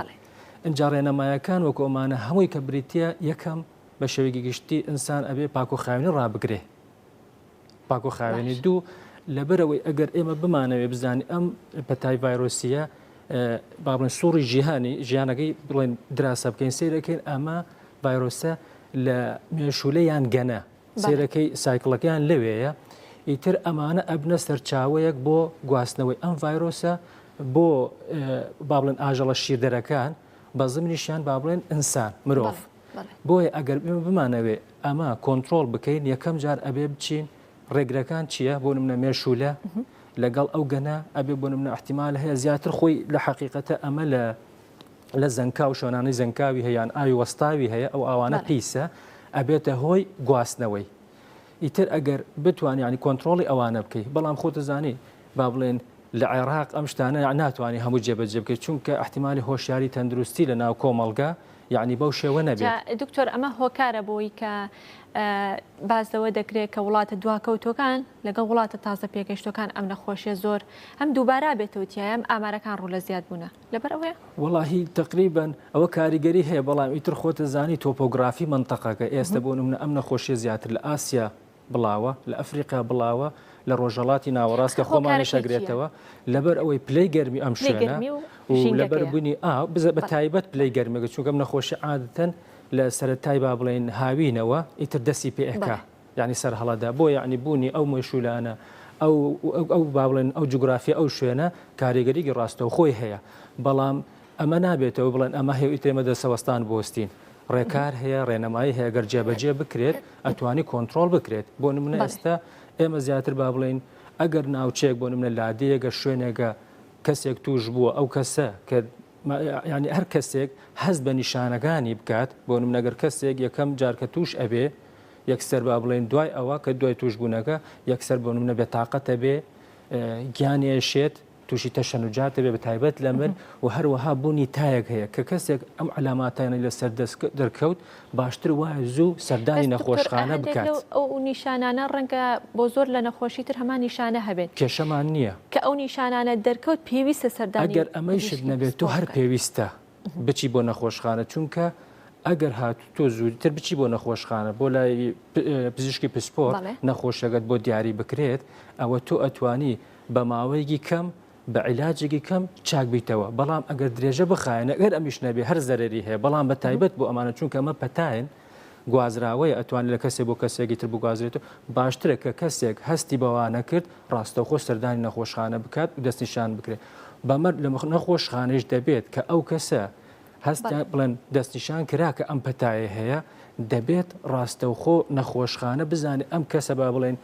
ئەجا ڕێنەمایەکان وەکو ئەمانە هەمووی کە بریتە یەکەم بە شێوەیەکی گشتی ئینسان ئەبێ پاکۆخاوێنی ڕابگرێ پاکۆخاوێنی دوو لەبەرەوەی ئەگەر ئێمە بمانەوێ بزانانی ئەم پەتای ڤایرۆسیە با بڵێن سوڕی ژیانەکەی بڵێن دراسە بکەین سیرەکەین ئەمە ڤایرۆسە لە مێشولەیان گەنە سیرەکەی سایکڵەکەیان لەوەیە ئیتر ئەمانە ئەبنە سەرچاوەیەک بۆ گواستنەوەی ئەم ڤایرۆسە بۆ با بڵێن ئاژەڵە شیردەرەکان بە زمینیشیان با بڵێن ئینسان مرۆڤ بۆیە ئەگەر ئێمە بمانەوێ ئەمە کۆنتترۆل بکەین یەکەم جار ئەبێ بچین ڕێگرەکان چییە بۆ نمونە مێشولە لەگەڵ ئەو گەنە ئەبێ بۆ نمونە احتیمال هەیە زیاتر خۆی لە حقیقەتە ئەمە لە زەنکا و شۆنانەی زەنکاوی هەیەیان ئاوی وەستاوی هەیە ئەو ئاوانە پیسە ئەبێتە هۆی گواستنەوەی ئیتر ئەگەر بتوانانی ینی کۆنتترۆڵی ئەوانە بکەیت بەڵام خۆتەزانی با بڵێن لە عێراق ئەم شتانە ناتوانانی هەموو جێبەجێ بکەیت چونکە احتیمالی هۆشیاری تەندروستی لە ناو کۆمەڵگا یعنی بەو شێوە نەبێت. دکتۆر ئەمە هۆکارە بۆی کە بازەوە دەکرێت کە وڵاتە دواکەوتەکان لەگەڵ وڵاتە تازە پێگەشتەکان ئەم نەخۆشیە زۆر هەم دووبارە بێتەوەتیە ئەم ئامارەکان ڕوو لە زیاد بوونە لەبەر ئەوەیە؟ وەڵاهی تقریبان ئەوە کاریگەری هەیە بەڵام ئیتر خۆتە زانی تۆپۆگرافی منتەقەکە ئێستا بۆ نمونە ئەم نەخۆشیە زیاتر لە ئاسیا بڵاوە لە ئەفریقا بڵاوە لە ڕۆژهڵاتی ناوەڕاست کە خۆمانی شەگرێتەوە لەبەر ئەوەی پلەی گەرمی ئەم شوێنە و لەبەر بوونی بە تایبەت پلەی گەرمەگە چونکە ئەم نەخۆشی عادەتەن لە سەرەتای با بڵێن هاوینەوە ئیتر دەستی پێەکە یعنی سەر هەڵەدا بۆ یعنی بوونی ئەو مێشولانە ئەو با بڵێن ئەو جوگرافی ئەو شوێنە کاریگەریی ڕاستەوە خۆی هەیە بەڵام ئەمە نابێتەوە بڵێن ئەمە هەیە ئیترێمە دەسەوەستان بۆستین ڕێکار هەیە ڕێنەمایی هەیە گەر جێبەجێ بکرێت ئەتوانی کۆنتترۆل بکرێت بۆ نمونە ئێستا ئێمە زیاتر با بڵێن ئەگەر ناوچێک بۆ نمونە لادەیەگە شوێنێگە کەسێک توش بووە ئەو کەسە کە ینی هەر کەسێک هەست بە نیشانەکانی بکات بۆ نمونەگەر کەسێک یەکەم جارکە توش ئەبێ یەکسەر با بڵێن دوای ئەوە کە دوای توش بوونەکە یەکسەر بۆ نمونە بێتاقەتە بێ گیانێشێت تووشی تەشەنوجاتە بێ بە تایبەت لە من و هەروەها بوونی تایەک هەیە کە کەسێک ئەم علاماتانە لەسەر دەرکەوت باشتر وایە زوو سەردانی نەخۆشخانە بکات. ئەو نیشانانە ڕەنگە بۆ زۆر لە نەخۆشی تر هەمان نیشانە هەبێت کێشەمان نییە کە ئەو نیشانانە دەرکەوت پێویستە سەردانی ئەگەر ئەمەیشت نەبێت تۆ هەر پێویستە بچی بۆ نەخۆشخانە چونکە ئەگەر هات تۆ زووتر بچی بۆ نەخۆشخانە بۆ لای پزیشکی پسپۆر نەخۆشەکەت بۆ دیاری بکرێت ئەوە تۆ ئەتوانی بە ماوەیەکی کەم بە عیلاجێکی کەم چاک بیتەوە بەڵام ئەگەر درێژە بخایەنە ئەگەر ئەمیش نەبێ هەر زەرری هەیە بەڵام بە تایبەت بۆ ئەمانە چونکە ئەمە پەتاین گوازراوەیە ئەتوانێت لە کەسێک بۆ کەسێکی تر بگوازرێتەوە باشترە کە کەسێک هەستی بەوانە کرد ڕاستەوخۆ سەردانی نەخۆشخانە بکات و دەستنیشان بکرێت بەمەر لە نەخۆشخانەش دەبێت کە ئەو کەسە هەستیان بڵێن دەستنیشان کرا کە ئەم پەتایە هەیە دەبێت ڕاستەوخۆ نەخۆشخانە بزانێت ئەم کەسە با بڵێن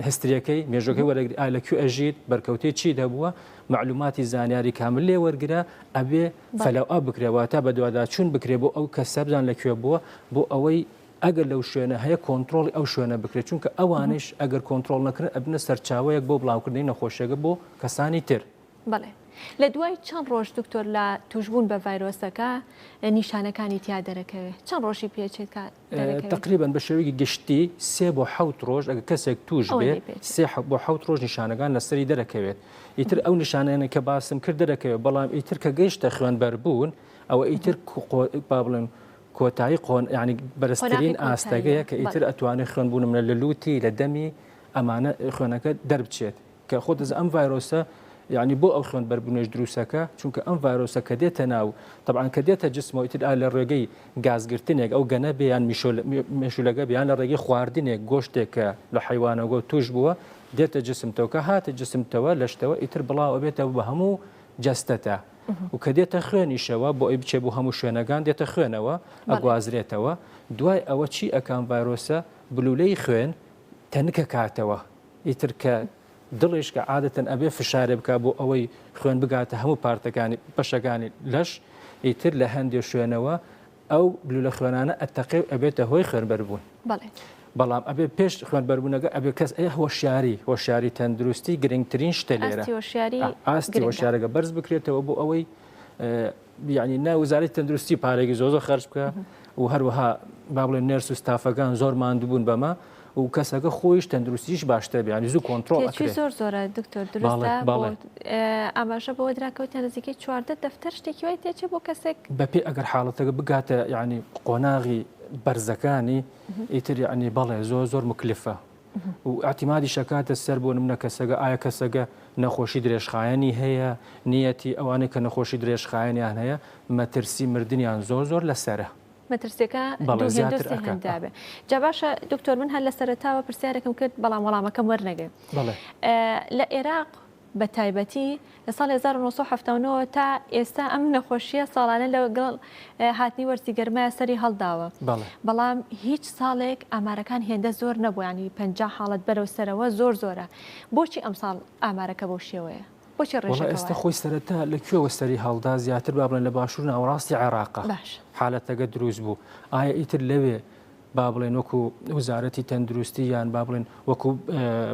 هەستریەکەی مێژۆکەی وەرەگری لەکوێ ئەژیت بەرکەوتێ چی دەبووە معلوماتی زانیاری کامل لێ وەرگرا ئەبێ فەلەوئا بکرێواتە بە دوواداچوون بکرێ بۆ ئەو کەسە بزان لەکوێ بووە بۆ ئەوەی ئەگەر لەو شوێنە هەیە کۆنتترۆڵی ئەو شوێنە بکرێت چونکە ئەوانش ئەگەر کۆنتترۆل نەکردن ئەبنە سەرچاوەیەک بۆ بڵاوکردنی نەخۆشیەکە بۆ کەسانی تر. بەڵێ لە دوای چەند ڕۆژ دکتۆر لە توشبوون بە ڤایرۆسەکە نیشانەکانی تیا دەرەکەوێت چەند ڕۆژی پێچێت تقریبان بە شێوەیەکی گشتی 3 بۆ 7 ڕۆژ ئەگە کەسێک توش بێت 3 بۆ 7 ڕۆژ نیشانەکان لەسەری دەرەکەوێت ئیتر ئەو نیشانەیە کە باسم کرد دەرەکەوێت بەڵام ئیتر کە گەیشتە خوێنبەربوون ئەوە ئیتر با بڵێن کۆتایی ینی بەرزترین ئاستەگەیە کە ئیتر ئەتوانێت خوێنبوون منە لە لوتی لە دەمی ئەمانە خوێنەکە دەربچێت کە خۆ دەز ئەم ڤایرۆسە یعنی بۆ ئەو خوێن بەربوونێش دروستەکە چونکە ئەم ڤایرۆسە کە دێتە ناو طبعاً کە دێتە جسمەوە تر لە ڕێگەی گازگرتنێک ئەو گەنە بیان مێشولەکە بیان لە ڕێگەی خواردنێک گۆشتێک کە لە حیوانەوە توش بووە دێتە جسمتەوە کە هاتە جسمتەوە لەشتەوە ئیتر بڵاو بێتەوە بە هەموو جەستەتە و کە دێتە خوێنیشەوە بۆ ئەی بچێ بۆ هەموو شوێنەکان دێتە خوێنەوە ئەگوازرێتەوە دوای ئەوە چی ئەکان ڤایرۆسە بلولەی خوێن تەنکە کاتەوە ئیتر کە دڵیش کە عادەتەن ئەبێ فشارێ بکە بۆ ئەوەی خوێن بگاتە هەموو پارتەکانی بەشەکانی لەش ئیتر لە هەندێک شوێنەوە ئەو بلولە خوێنانە ئەتەقێ ئەبێتە هۆی خوێنبەربوون بەڵام ئەبێ پێش خوێنبەربوونەکە ئەبێ کەس هۆشیاری تەندروستی گرنگترین شتە لێرە ئاستی هۆشیارەکە بەرز بکرێتەوە بۆ ئەوەی یعنی ناوزاری تەندروستی پارێکی زۆر خەرج بکە و هەروەها با بڵێن نێرس و ستافەکان زۆر ماندووبوون بەمە و کەسەکە خۆیش تەندروستیش باشتر بێ ینی زوو کۆنتترۆل زۆر زۆرە دکتۆر دروستە ئاماژە بۆ دراکەوتە نزیکەی 14 دەفتەر شتێکی وای تێچێ بۆ کەسێک بەپێ ئەگەر حاڵەتەکە بگاتە ینی قۆناغی بەرزەکانی ئیتر ینی بەڵێ زۆر مکلفە و ئاعتیمادی شەکاتە سەر بۆ نمونە کەسەکە ئایا کەسەکە نەخۆشی درێژخایەنی هەیە نیەتی ئەوانەی کە نەخۆشی درێژخایەنیان هەیە مەترسی مردنیان زۆر لەسەرە مەترسیەکە هەندابێ جا باشە دکتۆر من هەر لە سەرتاوە پرسیارێکم کرد بەڵام وەڵامەکەم وەرنەگەن لە عێراق بە تایبەتی لە ساڵ 1970 تا ئێستا ئەم نەخۆشیە ساڵانە لەگەڵ هاتنی وەرزیگەرمای سەری هەڵداوە بەڵام هیچ ساڵێک ئامارەکان هێندە زۆر نەبوو ینی 50 حاڵەت بەرەو سەرەوە زۆرە بۆچی ئەم ساڵ ئامارەکە بەو شێوەیە بۆچی ڕێژەکە ئێستا خۆی سەرەتا لەکوێوە سەری هەڵدا زیاتر با بڵێن لە باشوور ناوەڕاستی عێراقا حالەتەکە دروست بوو ئایا ئیتر لەوێ با بڵێن وەکو وزارەتی تەندروستی یان با بڵێن وەکو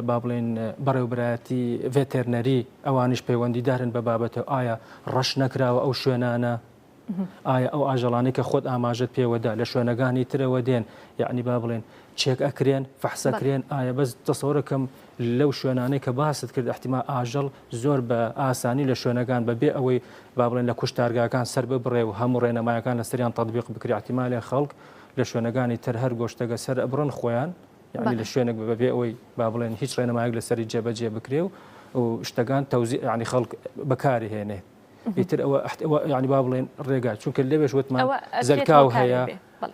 با بڵێن بەڕێوەبرایەتی ڤێتێرنەری ئەوانش پەیوەندیدارن بە بابەتەوە ئایا ڕەش نەکراوە ئەو شوێنانە ئایا ئەو ئاژەڵانی کە خۆت ئاماژت پێوەدا لە شوێنەکانی ترەوە دێن یعنی با بڵێن چێک ئەکرێن فەحسەکرێن ئایا بەس تەسەوڕەکەم لەو شوێنانەی کە باست کرد احتیما ئاژەڵ زۆر بە ئاسانی لە شوێنەکان بەبێ ئەوەی با بڵێن لە کوشتارگاکان سەر ببڕێ و هەموو ڕێنەمایەکان لە سەریان تەطبیق بکری احتیمالێ خەڵک لە شوێنەکانی تر هەر گۆشتەکە سەر ئەبڕن خۆیان یعنی لە شوێنێک بەبێ ئەوەی با بڵێن هیچ ڕێنەمایەک لەسەری جێبەجێ بکرێ و شتەکان تەوزیع یعنی خەڵک بەکاری هێنێ ئیتر ئەوە یعنی با بڵێن ڕێگا چونکە لەوێش وتمان زەرکاو هەیە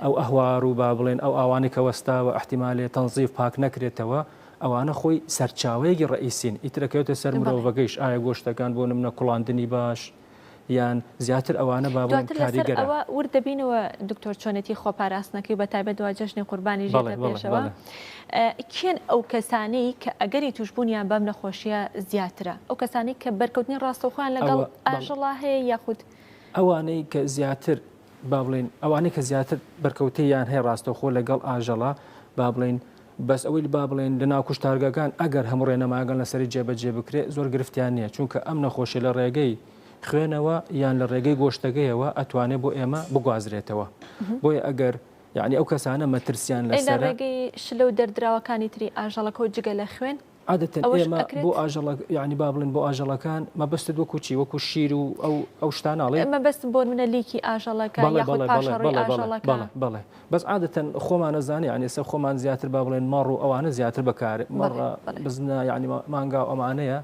ئەو ئەهوار و با بڵێن ئەو ئاوانی کە وەستاوە احتیمالێ تەنزیف پاک نەکرێتەوە ئەوانە خۆی سەرچاوەیەکی ڕئیسین ئیترەکەوتە سەر مرۆڤەکەیش ئایا گۆشتەکان بۆ نمونە کوڵاندنی باش یان زیاتر ئەوانە با بڵێن کاریگەرە ئەوە وردەبینەوە دکتۆر چۆنێتی خۆپاراستنەکەی بە تایبەت دوای جەژنی قوربانی ژێتە پێشەوە کێن ئەو کەسانی کە ئەگەری توشبوونیان بەم نەخۆشیە زیاترە ئەو کەسانی کە بەرکەوتنی ڕاستەوخۆیان لەگەڵ ئاژەڵا هەیە یاخود ئەوانەی کە زیاتر با بڵێن ئەوانەی کە زیاتر بەرکەوتیان هەیە ڕاستەوخۆ لەگەڵ ئاژەڵا با بڵێن بەس ئەوەی با بڵێن لە ناو کوشتارگەکان ئەگەر هەموو ڕێنەماگەن لەسەری جێبەجێ بکرێ زۆر گرفتیان نییە چونکە ئەم نەخۆشی لە ڕێگەی خوێنەوە یان لە ڕێگەی گۆشتەکەیەوە ئەتوانێت بۆ ئێمە بگوازرێتەوە بۆیە ئەگەر یعنی ئەو کەسانە مەترسیان لە ڕێگەی شلە و دەردراوەکانی تری ئاژەڵەکە و جگە لە خوێن عادەتەن ئێمە بۆ ئاژەڵ یعنی با بڵێن بۆ ئاژەڵەکان مەبەستت وەکو چی وەکو شیر و ئەو شتاناڵێ مەبەست بۆ منە لیکی ئاژەڵەکە یاخود پاشەڕۆی ئاژەڵەکە بەڵێ بەس عادەتەن خۆمان نەزانێ یعنی ئێستا خۆمان زیاتر با بڵێن مەڕ و ئەوانە زیاتر بەکار مەڕە بزنە یعنی مانگا ئەمانەیە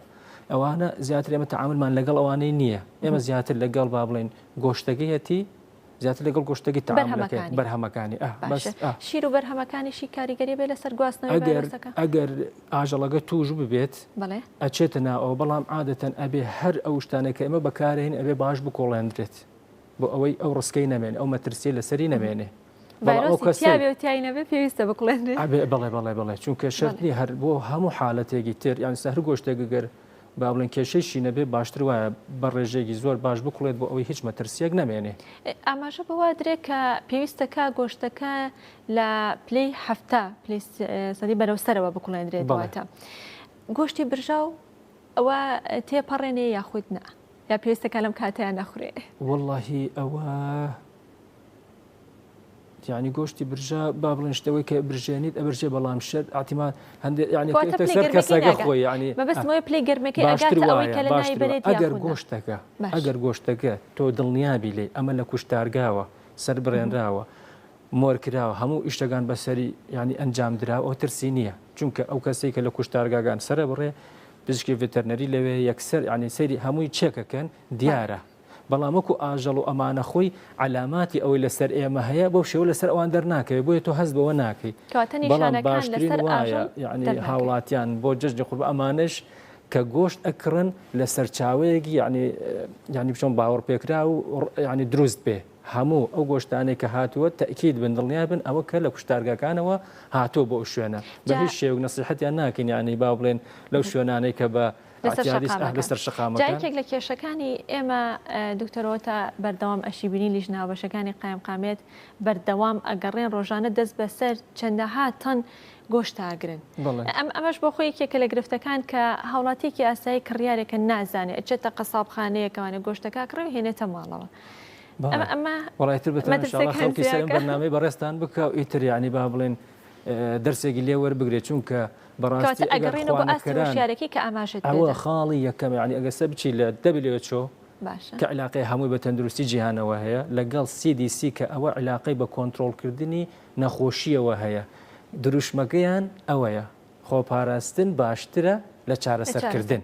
ئەوانە زیاتر ئێمە تەعاملمان لەگەڵ ئەوانەی نییە ئێمە زیاتر لەگەڵ با بڵێن گۆشتەکەیەتی زیاتر لەگەڵ گۆشتەکەی تەعاملەکەی بەرهەمەکانی شیر و بەرهەمەکانیشی کاریگەری بێ لەسەر گواستنەوەی ڤایرۆسەکە ئەگەر ئاژەڵەکە توش ببێت ئەچێتە ناوەوە بەڵام عادەتەن ئەبێ هەر ئەو شتانێکە ئێمە بەکارهێن ئەبێ باش بکۆڵێندرێت بۆ ئەوەی ئەو ڕستکەی نەمێنێ ئەو مەترسی لەسەری نەمێنێ پێویستە بکڵێنێ بەڵێ چونکە شەرنی هەر بۆ هەموو حالەتێکی تر یان سەر گۆشتێکگەر با بڵێن کێشەیشی نەبێ باشتر وایە بە ڕێژێکی زۆر باش بکڵێت بۆ ئەوەی هیچ مەترسیەک نەمێنێ ئاماژە بەوا درێت کە پێویستەکە گۆشتەکە لە پلەی هەفتە سەدی بەرەوسەرەوە بکڵێنرێت دواتە گۆشتی برژاو ئەوە تێپەڕێنێ یاخود نە یا پێویستەکە لەم کاتیان نەخورێ وەڵڵاهی ئەوە یعنی گۆشتی برژە با بڵێن شتەوەی کە برژێنیت ئەبرژێ بەڵام شەر ئاتیمان هەندێک یعنی سەر کەسەکە خۆی یعنی بەبستمەوەی پلەی گەرمەکە ئەگاتەوەی کە لە نایبێت ئەگەر گۆشتەکە تۆ دڵنیابی لێ ئەمە لە کوشتارگاوە سەر بڕێنراوە مۆر کراوە هەموو ئیشتەکان بەسەری ینی ئەنجام دراوە ئەو ترسی نییە چونکە ئەو کەسێک کە لە کوشتارگاگان سرە بڕێ پزیشکی ڤێتەرنەری لەوێ یەکسەر ینی سەیری هەمووی چێکەکەن دیارە بەڵام وەکو ئاژەڵ و ئەمانە خۆی علاماتی ئەوەی لەسەر ئێمە هەیە بۆ شێوە لەسەر ئەوان دەرناکەوێت بۆیە تۆ هەست بەوە ناکەی بەڵام باشترین وایە یعنی هاوڵاتیان بۆ جەژنی قورب ئەمانش کە گۆشت ئەکڕن لە سەرچاوەیەکی یعنی بچۆن باوەڕ پێکرا و ینی دروست بێ هەموو ئەو گۆشتانێک کە هاتووە تەکید بن دڵنیا بن ئەوە کە لە کوشتارگاکانەوە هاتووە بۆ شوێنە بە هیچ شێوک نەسیحەتیان ناکەین یعنی با بڵێن لەو شوێنانەی کە بە لەسەر شقامەکان جایێک لە کێشەکانی ئێمە دکتۆرەوە تا بەردەوام ئەشیبینی لیژ ناوبەشەکانی قایمقامێت بەردەوام ئەگەڕێن ڕۆژانە دەست بەسەر چەندەها تەن گۆشت ئاگرن ئەمەش بۆ خۆی یەکێکە لە گرفتەکان کە هاوڵاتێکی ئاسایی کڕیارێکە نازانێت ئەچێتە قەسابخانەیەکەوانە گۆشتەکە کڕێ هێنێتە ماڵەوە وڵایتر بەخەڵکی سەرم بەرنامەی بەڕێستان بکە و ئیتر یعنی با بڵێن دەرسێکی لێ وەربگرێت چونکە بەڕاستی شارێکی کە ئاماژێت ئەوە خاڵی یەکەم ینی ئەگەسە بچی لە WHO کە علاقی هەمووی بە تەندروستی جیهانەوە هەیە لەگەڵ CDC کە ئەوە علاقەی بە کۆنتترۆلکردنی نەخۆشیەوە هەیە دروشمەکەیان ئەوەیە خۆپاراستن باشترە لە چارەسەرکردن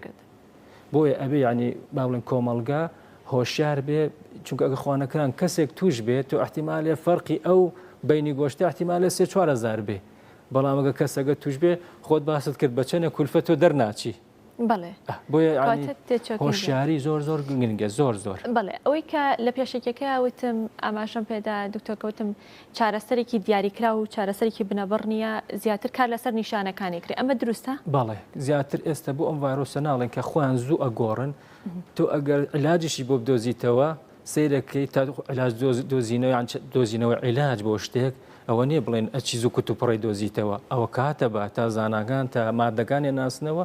بۆیە ئەبێ ینی با بڵێن کۆمەڵگا هۆشیار بێ چونکە ئەگە خوانەکان کەسێک توش بێت و احتیمالێ فەرقی ئەو بینی گۆشتی احتیمالێ 3-4 هزار بێ بەڵام ئەگە کەسەگە توش بێ خۆت باست کرد بە چەنە کولفەت و دەرناچی بەڵێ بۆیە هۆشیاری زۆر گرنگە زۆر بەڵێ ئەوەی کە لە پێشێکەکە وتم ئاماژەم پێدا دکتۆرکەوتم چارەسەرێکی دیاریکرا و چارەسەرێکی بنەبڕ نییە زیاتر کار لەسەر نیشانەکانی کرێ ئەمە دروستە؟ بەڵێ زیاتر ئێستا بۆ ئەم ڤایرۆسە ناڵێن کە خۆیان زوو ئەگۆڕن تۆ ئەگەر علاجیشی بۆ بدۆزیتەوە سیرەکەی تا علاج دۆزینەوە عیلاج بۆ شتێک ئەوە نییە بڵێن ئەچی زوو کت و پڕی دۆزیتەوە ئەوە کاتە بە تا زاناگان تا مادەکانی ناسنەوە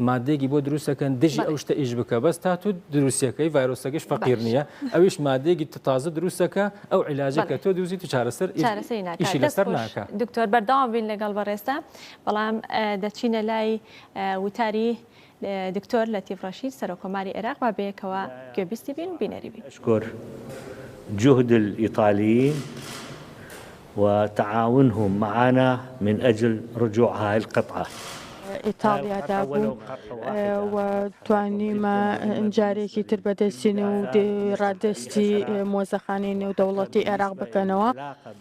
مادێکی بۆ دروستەکەن دژی ئەو شتە ئیش بکە بەس تا تو دروستەکەی ڤایرۆسەکەش فەقیر نییە ئەویش مادێکی تازە دروستەکە ئەو عیلاجەکە تۆ دوزیت و چارەسەر ئیشی لەسەر ناکە. دکتۆر بەردەوام بین لەگەڵ بەڕێستا بەڵام دەچینە لای وتاری دکتۆر لەتیف ڕەشید سەرۆکۆماری عێراق با بەیەکەوە گوێبیستی بین و بینەری بین. أشكر جهد الإيطاليين وتعاونهم معنا من أجل رجوع هاي القطعة. ئیتالیا دابوو و توانیمە ئەنجارێکی تر بەدەستین و ڕادستی مۆزەخانەی نێودەوڵەتی عێراق بکەنەوە.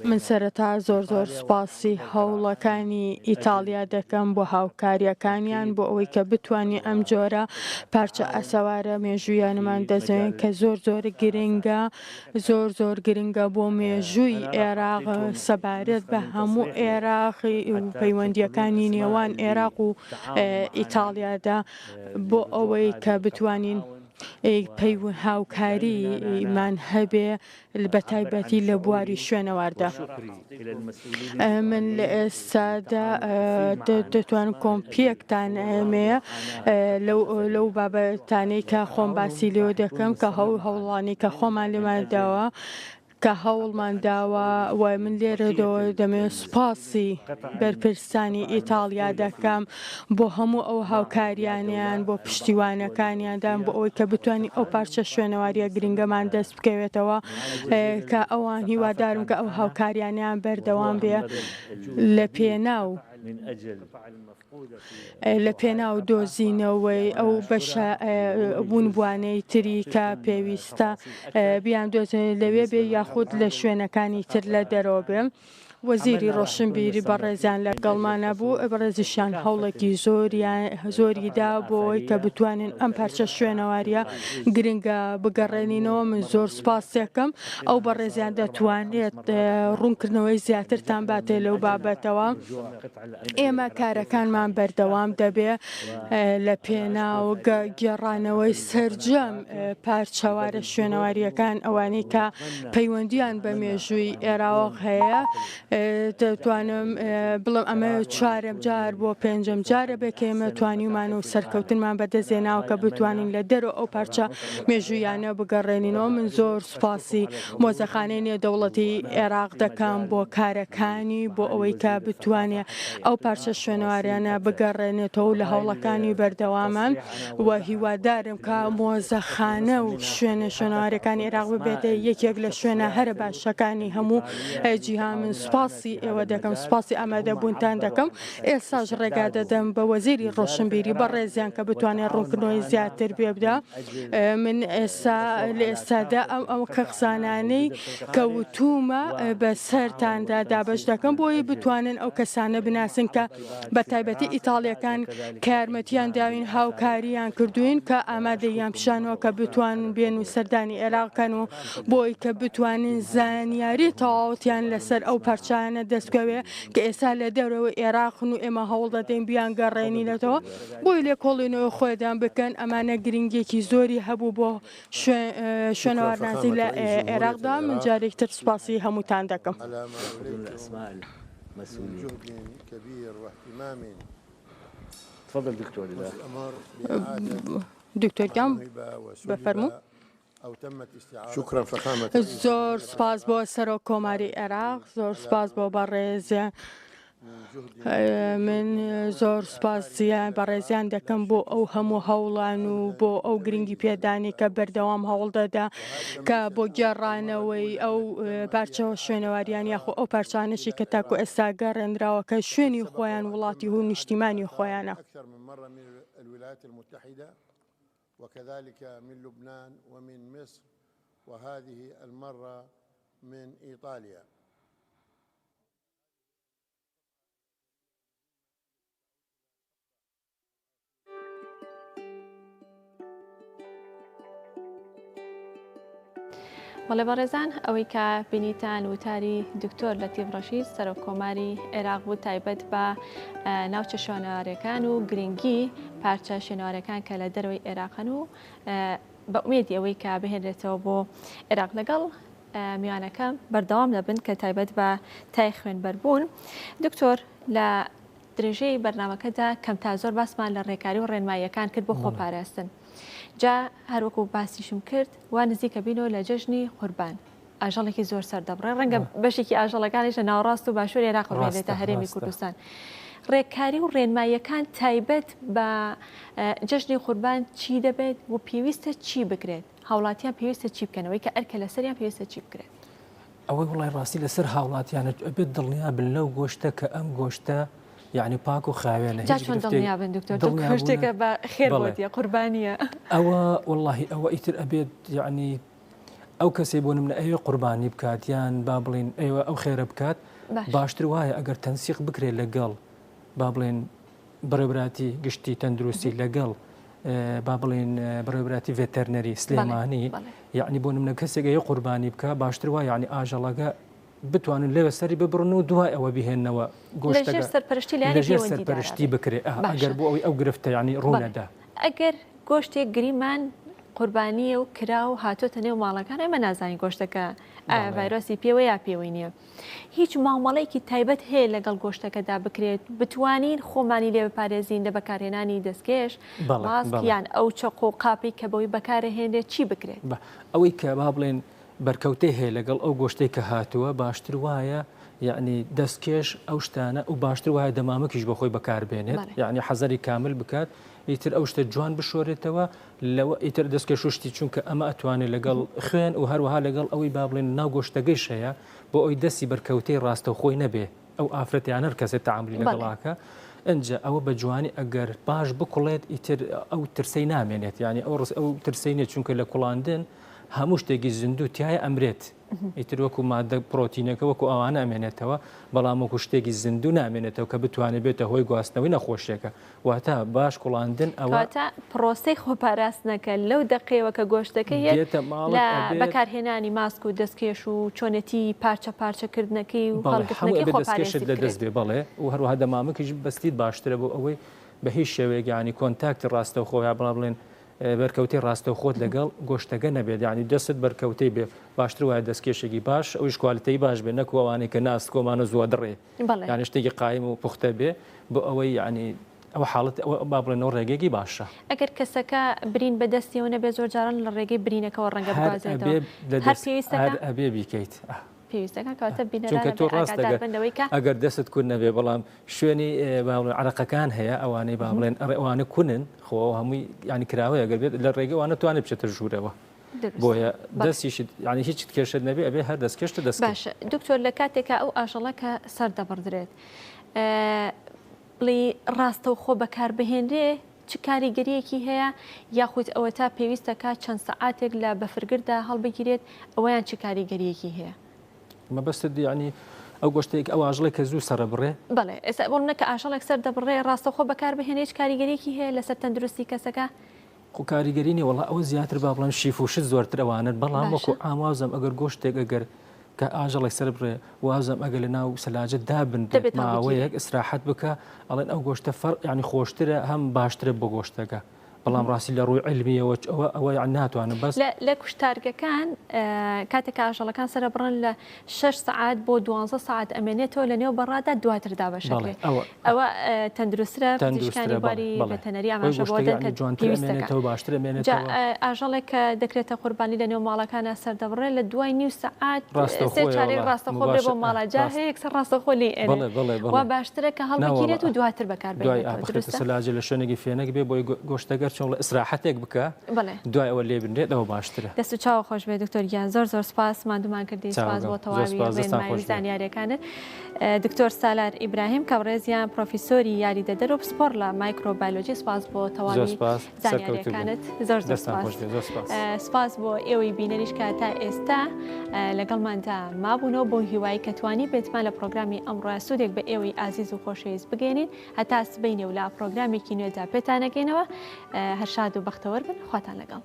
من سەرەتا زۆر سوپاسی هەوڵەکانی ئیتالیا دەکەم بۆ هاوکاریەکانیان بۆ ئەوەی کە بتوانین ئەم جۆرە پارچە ئەسەوارە مێژوویانمان دەزێن کە زۆر گرنگە زۆر گرنگە بۆ مێژووی عێراق سەبارەت بە هەموو عێراقی و پەیوەندیەکانی نێوان عێراق و ئیتالیادا بۆ ئەوەی کە بتوانین هاوکاریمان هەبێ بە تایبەتی لە بواری شوێنەواردا. من لە ئێستادا دەتوانم کۆمپیەکتان ئەمەیە لەو بابەتانەی کە خۆم باسی لێوە دەکەم کە هەوڵانی کە خۆمان لێمانداوە کە هەوڵمان داوە و من لێرەدەوە دەمێت سوپاسی بەرپرسانی ئیتالیا دەکەم بۆ هەموو ئەو هاوکاریانیان بۆ پشتیوانەکانیاندان بۆ ئەوەی کە بتوانین ئەو پارچە شوێنەواریە گرنگەمان دەست بکەوێتەوە کە ئەوان هیوادارم کە ئەو هاوکاریانیان بەردەوام بێ لە پێناو دۆزینەوەی ئەو بەشە بوونبوانەی تری کە پێویستە بیان دۆزێن لەوێ بێ یاخود لە شوێنەکانی تر لە دەرەوە بێ. وەزیری ڕۆشنبیری بەڕێزیان لەگەڵمانە بوو بەڕێزیشان هەوڵێکی زۆریدا بۆی کە بتوانین ئەم پارچە شوێنەواریە گرنگە بگەڕێنینەوە. من زۆر سوپاس دەکەم ئەو بەڕێزیان دەتوانێت ڕوونکردنەوەی زیاترتان باتێ لەو بابەتەوە. ئێمە کارەکانمان بەردەوام دەبێ لە پێناو گێڕانەوەی سەرجەم پارچەوارە شوێنەواریەکان ئەوانەی کە پەیوەندیان بە مێژووی عێراق هەیە. دەتوانم بڵم ئەمە چوارەم جار بۆ پێنجەم جارە بکەمە توانیمان و سەرکەوتنمان بەدەستێناوە کە بتوانین لە دەرەوە ئەو پارچە مێژوویانە بگەڕێنینەوە. من زۆر سوپاسی مۆزەخانەی نێودەوڵەتی عێراق دەکەم بۆ کارەکانی بۆ ئەوەی کە بتوانێت ئەو پارچە شوێنەواریانە بگەڕێنێتەوە لە هەوڵەکانی بەردەوامان و هیوادارم کە مۆزەخانە و شوێنەوارەکانی عێراق ببێتە یەکێک لە شوێنە هەرە باشەکانی هەموو جیهان. من سوپاسی ئێوە دەکەم سوپاسی ئامادەبوونتان دەکەم. ئێستاش ڕێگا دەدەم بە وەزیری ڕۆشنبیری بەڕێزیان کە بتوانێت ڕوونکردنەوەی زیاتر بێبدا. من لە ئێستادا ئەم قسانانەی کەوتومە بە سەرتاندا دابش دەکەم بۆی بتوانن ئەو کەسانە بناسن کە بە تایبەتی ئیتاڵیەکان کە یارمەتیان داوین هاوکاریان کردوین کە ئامادەیان پیشانەوە کە بتوانن بێن و سەردانی عێراقکەن و بۆی کە بتوانن زانیاری تەواوەتیان لەسەر ئەو پارچانە دەستکەوێ کە ئێستا لە دەورەوە عێراقن و ئێمە هەوڵ دەدەین بیان گەڕێنینەتەوە بۆی لێ کۆڵینەوە خۆیدان بکەن. ئەمانە گرنگێکی زۆری هەبوو بۆ شوێنەوارنازی لە عێراقدا. من جارێکتر سوپاسی هەمووتان دەکەم. دکتۆر گیان بفەرموو. زۆر سپاس بۆ سەرۆکۆماری عێراق زۆر سپاس بۆ بەڕێزە من زۆر سپاسیان بەڕێزیان دەکەم بۆ ئەو هەموو هەوڵان و بۆ ئەو گرنگی پێدانی کە بەردەوام هەوڵ دەدا کە بۆ گێڕانەوەی ئەو پارچەوە شوێنەواریان یاخۆ ئەو پارچانشی کە تاکو ئێستا گەڕێنراوە کە شوێنی خۆیان وڵاتی و نیشتیمانی خۆیانە. وكذلك من لبنان ومن مصر وهذه المرة من إيطاليا. بەڵێ بەڕێزان ئەوەی کە بینیتان وتاری دکتۆر لەتیف ڕەشید سەرۆک کۆماری عێراق بوو تایبەت بە ناوچە شوێنەوارەکان و گرنگی پارچە شوێنەوارەکان کە لە دەروی عێراقن و بە ئومێدی ئەوەی کە بهێنرێتەوە بۆ عێراق لەگەڵ میوانەکە بەردەوام دەبن کە تایبەت بە تای خوێنبەربوون. دکتۆر لە درێژەی بەرنامەکەدا کەم تا زۆر باسمان لە ڕێکاری و ڕێنماییەکان کرد بۆ خۆپاراستن. جا هەروەکو باسیشم کرد وا نزیکە بینەوە لە جەژنی قوربان ئاژەڵێکی زۆر سەردەبڕێ ڕەنگە بەشێکی ئاژەڵەکانیش لە ناوەڕاست و باشووری عێراق ڕێنێتە هەرێمی کوردستان. ڕێکاری و ڕێنماییەکان تایبەت بە جەژنی قوربان چی دەبێت و پێویستە چی بکرێت؟ هاوڵاتیان پێویستە چی بکەنەوەی کە ئەرکە لەسەریان پێویستە چی بکرێت؟ ئەوەی وڵای ڕاستی لەسەر هاوڵاتیانە ئەبێت دڵنیا بن لەو گۆشتە کە ئەم گۆشتە یعنی پاک و خاوێنە چۆن دڵنیابن دکتۆر شتێکە بە خێر بۆتیە قوربانیە ئەوە وڵی ئەوە ئیتر ئەبێت یعنی ئەو کەسێ بۆ نمونە ئەوێ قوربانی بکات یان با بڵێن ئێوە ئەو خێرە بکات باشتر وایە ئەگەر تەنسیق بکرێت لەگەڵ با بڵێن بەڕێبراتی گشتی تەندروستی لەگەڵ با بڵێن بەڕێبراتی ڤێتەرنەری سلێمانی یعنی بۆ نمونە کەسێک ئەوێ قوربانی بکە باشتر وایە یعنی ئاژەڵەکە بتوانن لەوە سەری ببڕن و دوای ئەوە بهێنەوە گۆشتەکە لەژێر سەرپەرشتی بکرێت ئەگەر بۆ ئەوی ئەو گرفتە ینی ڕوونەدا ئەگەر گۆشتێک گریمان قوربانیە و کرا و هاتۆتە نێو ماڵەکان ئەمە نازانی گۆشتەکە ڤایرۆسی پێوە یا پێوەی نییە هیچ مامەڵەیەکی تایبەت هەیە لەگەڵ گۆشتەکەدا بکرێت بتوانین خۆمانی لێ بپارێزین لە بەکارهێنانی دەستکێش یان ئەو چەق و قاپی کە بەوەی بەکارهێنرێت چی بکرێت ئەوەی کە با بڵێن بەرکەوتەی هەیە لەگەڵ ئەو گۆشتەی کە هاتووە باشتر وایە یعنی دەستکێش ئەو شتانە و باشتر وایە دەمامەکیش بە خۆی بەکاربێنێت یعنی حەزەری کامل بکات ئیتر ئەو شتە جوان بشۆرێتەوە لەوە ئیتر دەستکەش و شتی چونکە ئەمە ئەتوانێت لەگەڵ خوێن و هەروەها لەگەڵ ئەوەی با بڵێن ناو گۆشتەکەیش هەیە بۆ ئەوی دەستی بەرکەوتەی ڕاستە خۆی نەبێ ئەو ئافرەتیان هەر کەسێت تەعاملی لەگەڵاکە ئەنجە ئەوە بە جوانی ئەگەر باش بکوڵێت ئیتر ئەو ترسەی نامێنێت ینی ئەو ترسەی نێت چونکە لە کوڵاندن هەموو شتێکی زیندوو تایە ئەمرێت ئیتر وەکو مادە پرۆتینەکە وەکو ئەوانە ئەمێنێتەوە بەڵام وەکو شتێکی زیندوو نامێنێتەوە کە بتوانێت بێتە هۆی گواستنەوەی نەخۆشیەکە واتە باش کوڵاندن ئەوە پرۆسەی خۆپاراستنەکە لەو دقەیەوە کە گۆشتەکە هەیە لە بەکارهێنانی ماسک و دەستکێش و چۆنەتی پارچە پارچەکردنەکەی و هەڵگرتنەکەی خۆپارێزی دەست بێ بەڵێ و هەروەها دەمامەکەیش بەستیت باشترە بۆ ئەوەی بە هیچ شێوەیە ینی کۆنتاکتی ڕاستە خۆیان بڵا بڵێن بەرکەوتی ڕاستە خۆت لەگەڵ گۆشتەکە نەبێت ینی دەست بەرکەوتەی بێ باشتر وایە دەستکێشێکی باش ئەوش کوالتەی باش بێ نەکووانەی کە ناست کۆمانە زووە دڕێ یانی شتێکی قایم و پوختە بێ بۆ ئەوەی ینی ئەو حاڵەت با بڵێنەوە ڕێگەیەکی باشە ئەگەر کەسەکە برین بەدەستیەوە نەبێ زۆر جاران لە ڕێگەی برینەکەەوە ڕەنگە بگوازێتەوە هەر پێویستەکە ئەبێ بیکەیت پێویستەکە کاتە چونکە تۆ ڕاستەوەی ئەگەر دەست کورد نەبێ بەڵام شوێنی عرەقەکان هەیە ئەوانەی با بڵێن ئەوانە کونن خۆ هەمووی ینی کراوەیە ئەگەر بێت لە ڕێگەوانە توانێت بچێتە ژوورەوە بۆیە دەستیشت ینی هیچ کێشت نەبێ ئەبێ هەر دەستکەشتە دەست باشە دکتۆر لە کاتێکە ئەو ئاژەڵەکە سەر دەبڕدرێت بڵێ ڕاستە و خۆ بەکار بهێنرێ چ کاریگەریەکی هەیە یاخود ئەوە تا پێویستەکە چەند سەعاتێک لە بەفرگردا هەڵبگیرێت ئەوەیان چ کاریگەریەکی هەیە مەبەستت ینی ئەو گۆشتێک ئەو ئاژڵێک کە زوو سەرە بڕێ بڵێ ئێستا بۆ منە کە ئاژەڵێک سەر دەبڕێ ڕاستەخۆ بەکار بهێنێت کاریگەریەکی هەیە لەسەر تەندروستی کەسەکە خو کاریگەرینی وڵا ئەوە زیاتر با بڵێن شیف و شت زۆرتر ئەوانت بەڵام وەکو ئاموازم ئەگەر گۆشتێک ئەگەر کە ئاژەڵێک سەر بڕێ وازم ئەگەر لە ناو سەلاجە دابن ماوەیەک ئیسراحەت بکە ئەڵێن ئەو گۆشتە فەرق ینی خۆشترە هەم باشترە بۆ گۆشتەکە بەڵام ڕاستی لە ڕووی علمیەوە ئەوە ناتوانن بەس لە کوشتارگەکان کاتێک ئاژەڵەکان سرە بڕن لە 6 سعات بۆ 12 ساعت ئەمێنێتەوە لە نێو بەڕادا دواتردا بەشێت ئەوە تەندروسترە پزیشکانی باری بەتەنەری ئاماژە بۆ جوانترێنێتەوە باشتر مێنێتەوە ئاژەڵێک کە دەکرێتە قوربانی لە نێو ماڵەکانە سەردەبڕێ لە دوای نیو سعات سێ چارێک ڕاستەخۆ بێ بۆ ماڵاجا هەیەک سەر ڕاستەخۆ لێ وا باشترە کە هەڵبگیرێت و دواتر بەکاربێت سەلاجە لە شوێنێکی فێنێک بێ بۆی گۆشتەگەر چۆن لە ئیسراحەتێک بکە دوای ئەوە لێ بنرێت ئەوە باشترە دەست و چاوە خۆش بێ دکتۆر گیان زۆر سپاس مادومان کردی سپاس بۆ تەواوی ڕێنمایی زانیاریەکانت دکتۆر سالار ئیبراهیم کە ڕێزیان پرۆفیسۆری یاریدەدەر و پسپۆر لە مایکرۆبایۆلۆژی سپاس بۆ تەواوی زانیاریەکانت زۆر سپاس بۆ ئێوەی بینەریش کە تا ئێستا لەگەڵماندا مابوونەوە بۆ هیوایی کە توانی بێتمان لە پرۆگرامی ئەمڕۆ سوودێک بە ئێوەی ئازیز و خۆشەویست بگەێنین هەتا سبەینێ و لە پرۆگرامێکی نوێدا پێتانەگەینەوە هەر شاد و بەختەوەر بن خواتان لەگەڵ